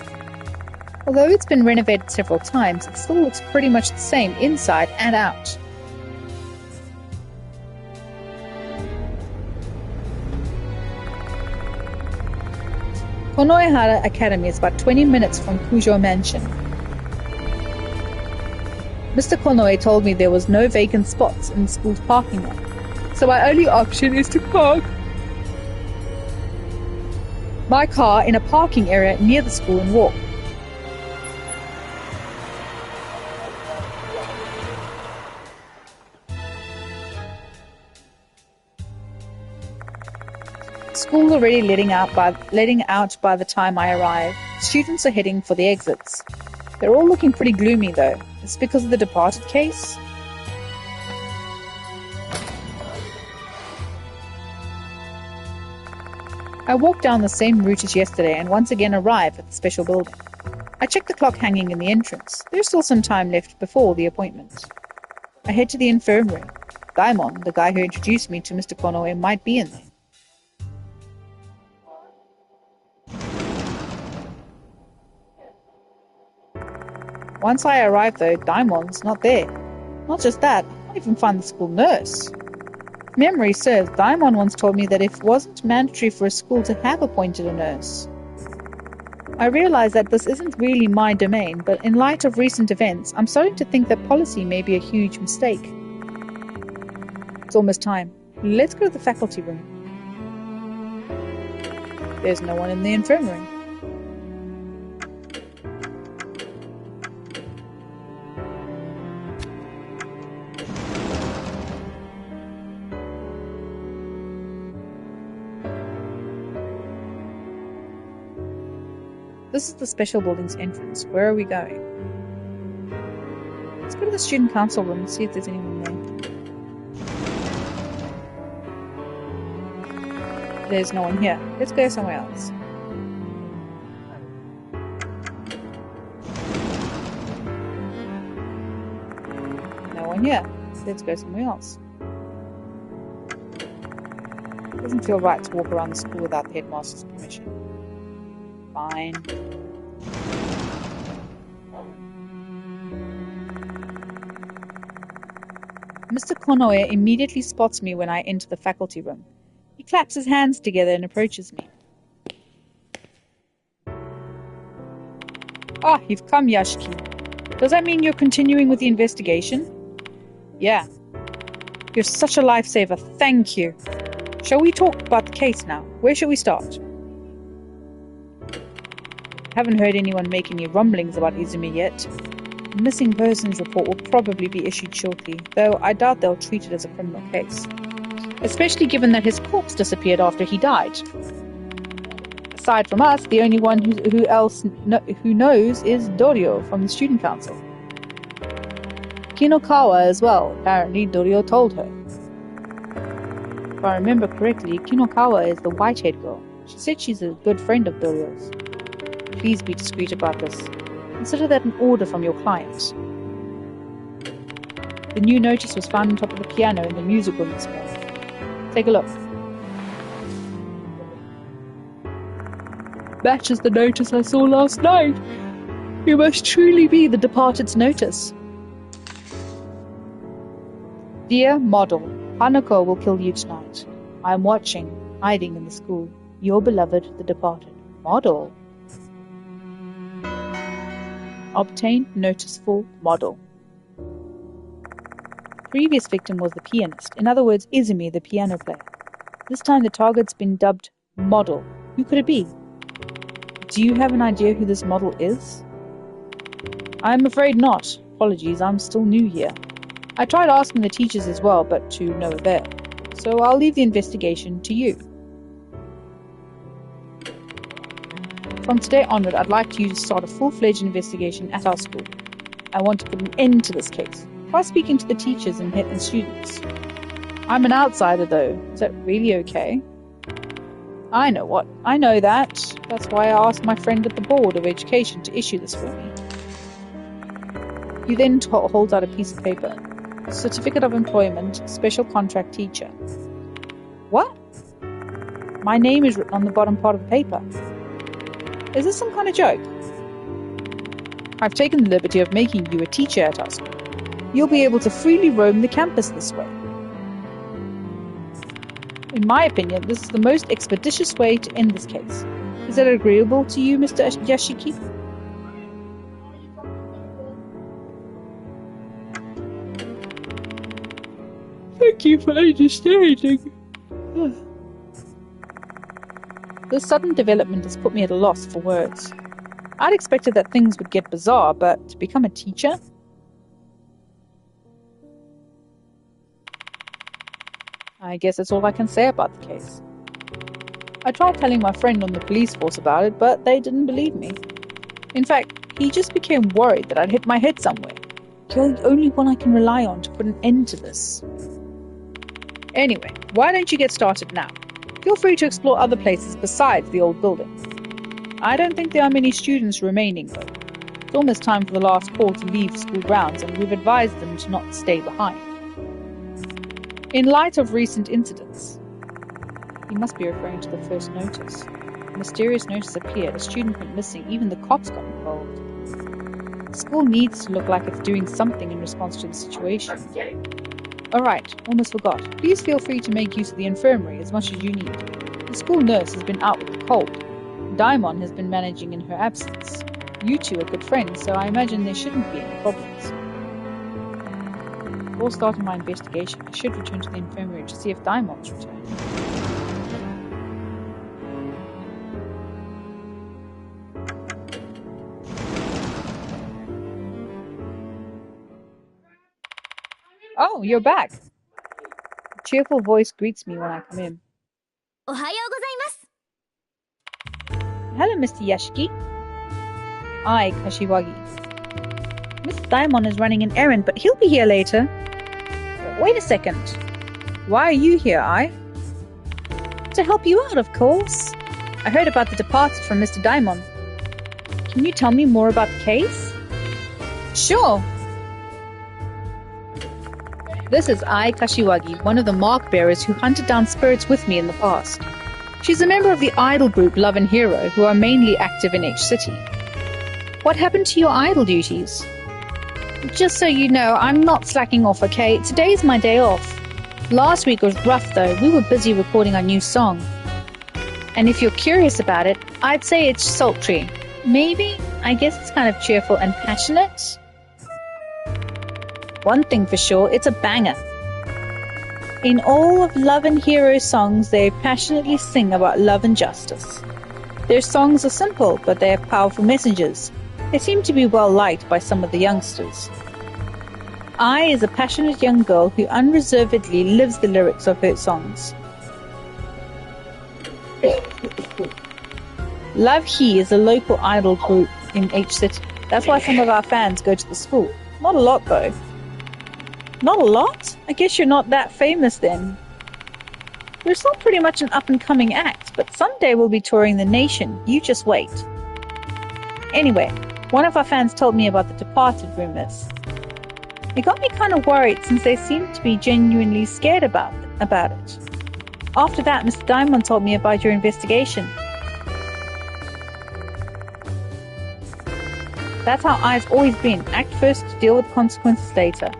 Although it's been renovated several times, it still looks pretty much the same inside and out. Konoehara Academy is about 20 minutes from Kujo Mansion. Mr. Konoe told me there was no vacant spots in the school's parking lot, so my only option is to park my car in a parking area near the school and walk. School's already letting out by the time I arrive. Students are heading for the exits. They're all looking pretty gloomy though. It's because of the departed case? I walk down the same route as yesterday and once again arrive at the special building. I check the clock hanging in the entrance. There's still some time left before the appointment. I head to the infirmary. Daimon, the guy who introduced me to Mr. Konoe, might be in there. Once I arrive though, Daimon's not there. Not just that, I can't even find the school nurse. If memory serves, Daimon once told me that it wasn't mandatory for a school to have appointed a nurse. I realize that this isn't really my domain, but in light of recent events, I'm starting to think that policy may be a huge mistake. It's almost time. Let's go to the faculty room. There's no one in the infirmary. This is the special building's entrance. Where are we going? Let's go to the student council room and see if there's anyone there. There's no one here. Let's go somewhere else. No one here. Let's go somewhere else. Doesn't feel right to walk around the school without the headmaster's permission. Fine. Mr. Konoe immediately spots me when I enter the faculty room. He claps his hands together and approaches me. Ah, you've come, Yashiki. Does that mean you're continuing with the investigation? Yeah. You're such a lifesaver. Thank you. Shall we talk about the case now? Where shall we start? Haven't heard anyone make any rumblings about Izumi yet. The missing persons report will probably be issued shortly, though I doubt they'll treat it as a criminal case. Especially given that his corpse disappeared after he died. Aside from us, the only one who knows is Dorio from the student council. Kinokawa as well. Apparently Dorio told her. If I remember correctly, Kinokawa is the white-haired girl. She said she's a good friend of Dorio's. Please be discreet about this. Consider that an order from your client. The new notice was found on top of the piano in the music room this morning. Take a look. Matches the notice I saw last night. You must truly be the departed's notice. Dear model, Hanako will kill you tonight. I am watching, hiding in the school. Your beloved, the departed. Model. Obtain notice for model. Previous victim was the pianist, in other words, Izumi, the piano player. This time the target's been dubbed model. Who could it be? Do you have an idea who this model is? I'm afraid not. Apologies, I'm still new here. I tried asking the teachers as well, but to no avail. So I'll leave the investigation to you. From today onward, I'd like you to start a full-fledged investigation at our school. I want to put an end to this case by speaking to the teachers and students. I'm an outsider, though. Is that really okay? I know that. That's why I asked my friend at the Board of Education to issue this for me. He then holds out a piece of paper. Certificate of Employment, Special Contract Teacher. What? My name is written on the bottom part of the paper. Is this some kind of joke? I've taken the liberty of making you a teacher at our school. You'll be able to freely roam the campus this way. In my opinion, this is the most expeditious way to end this case. Is that agreeable to you, Mr. Yashiki? Thank you for understanding. This sudden development has put me at a loss for words. I'd expected that things would get bizarre, but to become a teacher? I guess that's all I can say about the case. I tried telling my friend on the police force about it, but they didn't believe me. In fact, he just became worried that I'd hit my head somewhere. You're the only one I can rely on to put an end to this. Anyway, why don't you get started now? Feel free to explore other places besides the old building. I don't think there are many students remaining, though. It's almost time for the last call to leave school grounds, and we've advised them to not stay behind. In light of recent incidents, he must be referring to the first notice. A mysterious notice appeared, a student went missing, even the cops got involved. The school needs to look like it's doing something in response to the situation. Alright, almost forgot. Please feel free to make use of the infirmary as much as you need. The school nurse has been out with a cold. Daimon has been managing in her absence. You two are good friends, so I imagine there shouldn't be any problems. Before starting my investigation, I should return to the infirmary to see if Daimon's returned. Oh, you're back! A cheerful voice greets me when I come in. おはようございます。 Hello, Mr. Yashiki. I, Kashiwagi. Mr. Daimon is running an errand, but he'll be here later. Wait a second. Why are you here, I? To help you out, of course. I heard about the departure from Mr. Daimon. Can you tell me more about the case? Sure. This is Ai Kashiwagi, one of the mark bearers who hunted down spirits with me in the past. She's a member of the idol group Love and Hero, who are mainly active in H City. What happened to your idol duties? Just so you know, I'm not slacking off, okay? Today's my day off. Last week was rough though, we were busy recording our new song. And if you're curious about it, I'd say it's sultry. Maybe? I guess it's kind of cheerful and passionate. One thing for sure, it's a banger. In all of Love and Hero songs, they passionately sing about love and justice. Their songs are simple, but they have powerful messages. They seem to be well liked by some of the youngsters. Ai is a passionate young girl who unreservedly lives the lyrics of her songs. Love He is a local idol group in H City. That's why some of our fans go to the school. Not a lot though. Not a lot? I guess you're not that famous then. We're still pretty much an up-and-coming act, but someday we'll be touring the nation. You just wait. Anyway, one of our fans told me about the departed rumors. It got me kind of worried since they seemed to be genuinely scared about it. After that, Mr. Daimon told me about your investigation. That's how I've always been. Act first, deal with consequences later.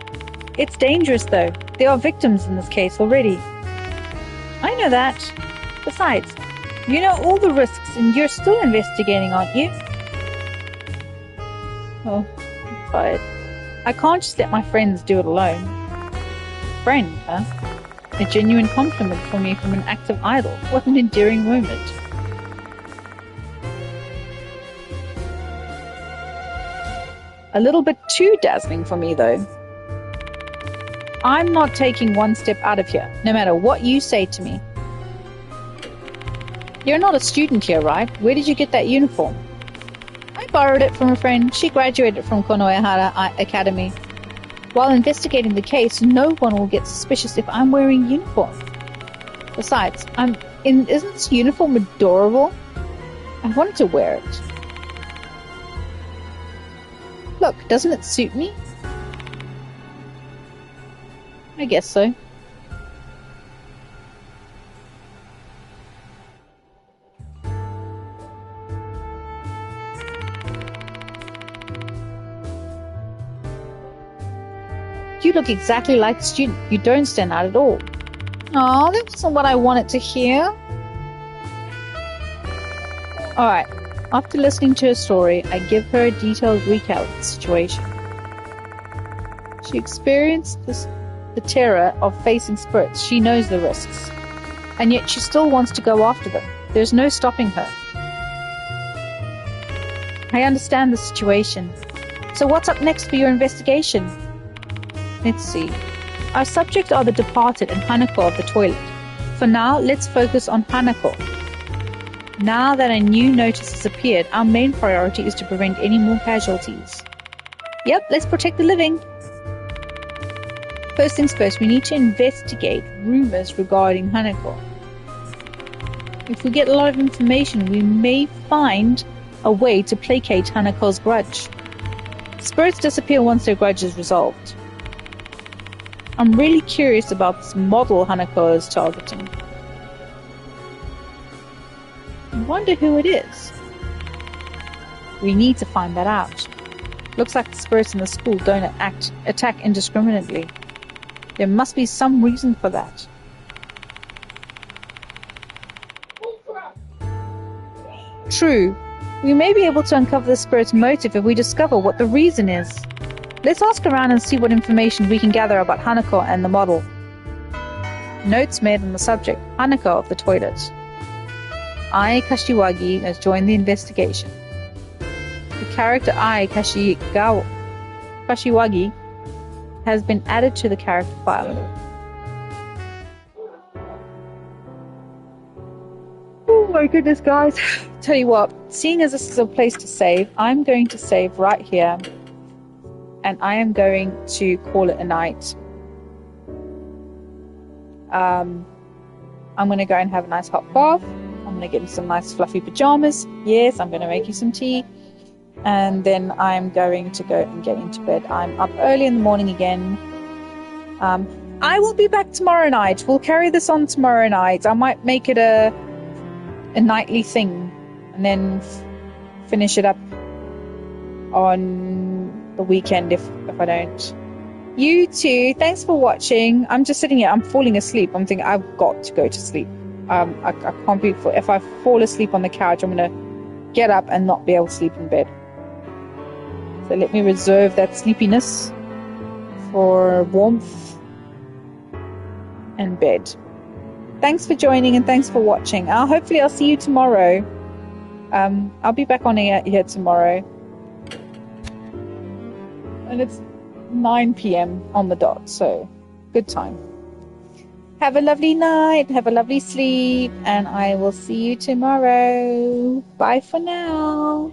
It's dangerous though. There are victims in this case already. I know that. Besides, you know all the risks and you're still investigating, aren't you? Oh, but I can't just let my friends do it alone. Friend, huh? A genuine compliment for me from an active idol. What an endearing moment. A little bit too dazzling for me though. I'm not taking one step out of here, no matter what you say to me. You're not a student here, right? Where did you get that uniform? I borrowed it from a friend. She graduated from Konoehara Academy. While investigating the case, no one will get suspicious if I'm wearing uniform. Besides, isn't this uniform adorable? I wanted to wear it. Look, doesn't it suit me? I guess so. You look exactly like a student. You don't stand out at all. Aw, that wasn't what I wanted to hear. Alright, after listening to her story, I give her a detailed recap of the situation. She experienced the terror of facing spirits. She knows the risks. And yet she still wants to go after them. There's no stopping her. I understand the situation. So what's up next for your investigation? Let's see. Our subjects are the departed and Hanako of the toilet. For now, let's focus on Hanako. Now that a new notice has appeared, our main priority is to prevent any more casualties. Yep, let's protect the living. First things first, we need to investigate rumors regarding Hanako. If we get a lot of information, we may find a way to placate Hanako's grudge. Spirits disappear once their grudge is resolved. I'm really curious about this model Hanako is targeting. I wonder who it is. We need to find that out. Looks like the spirits in the school don't attack indiscriminately. There must be some reason for that. True. We may be able to uncover the spirit's motive if we discover what the reason is. Let's ask around and see what information we can gather about Hanako and the model. Notes made on the subject, Hanako of the toilet. Ai Kashiwagi has joined the investigation. The character Ai Kashiwagi has been added to the character file. Oh my goodness, guys. Tell you what, seeing as this is a place to save, I'm going to save right here. And I am going to call it a night. I'm going to go and have a nice hot bath. I'm going to get in some nice fluffy pajamas. Yes, I'm going to make you some tea. And then I'm going to go and get into bed. I'm up early in the morning again. I will be back tomorrow night. We'll carry this on tomorrow night. I might make it a nightly thing. And then finish it up on the weekend if I don't. You too. Thanks for watching. I'm just sitting here. I'm falling asleep. I'm thinking I've got to go to sleep. I can't be. If I fall asleep on the couch, I'm gonna get up and not be able to sleep in bed. So let me reserve that sleepiness for warmth and bed. Thanks for joining and thanks for watching. Hopefully I'll see you tomorrow. I'll be back on here tomorrow. And it's 9 p.m. on the dot, so good time. Have a lovely night, have a lovely sleep, and I will see you tomorrow. Bye for now.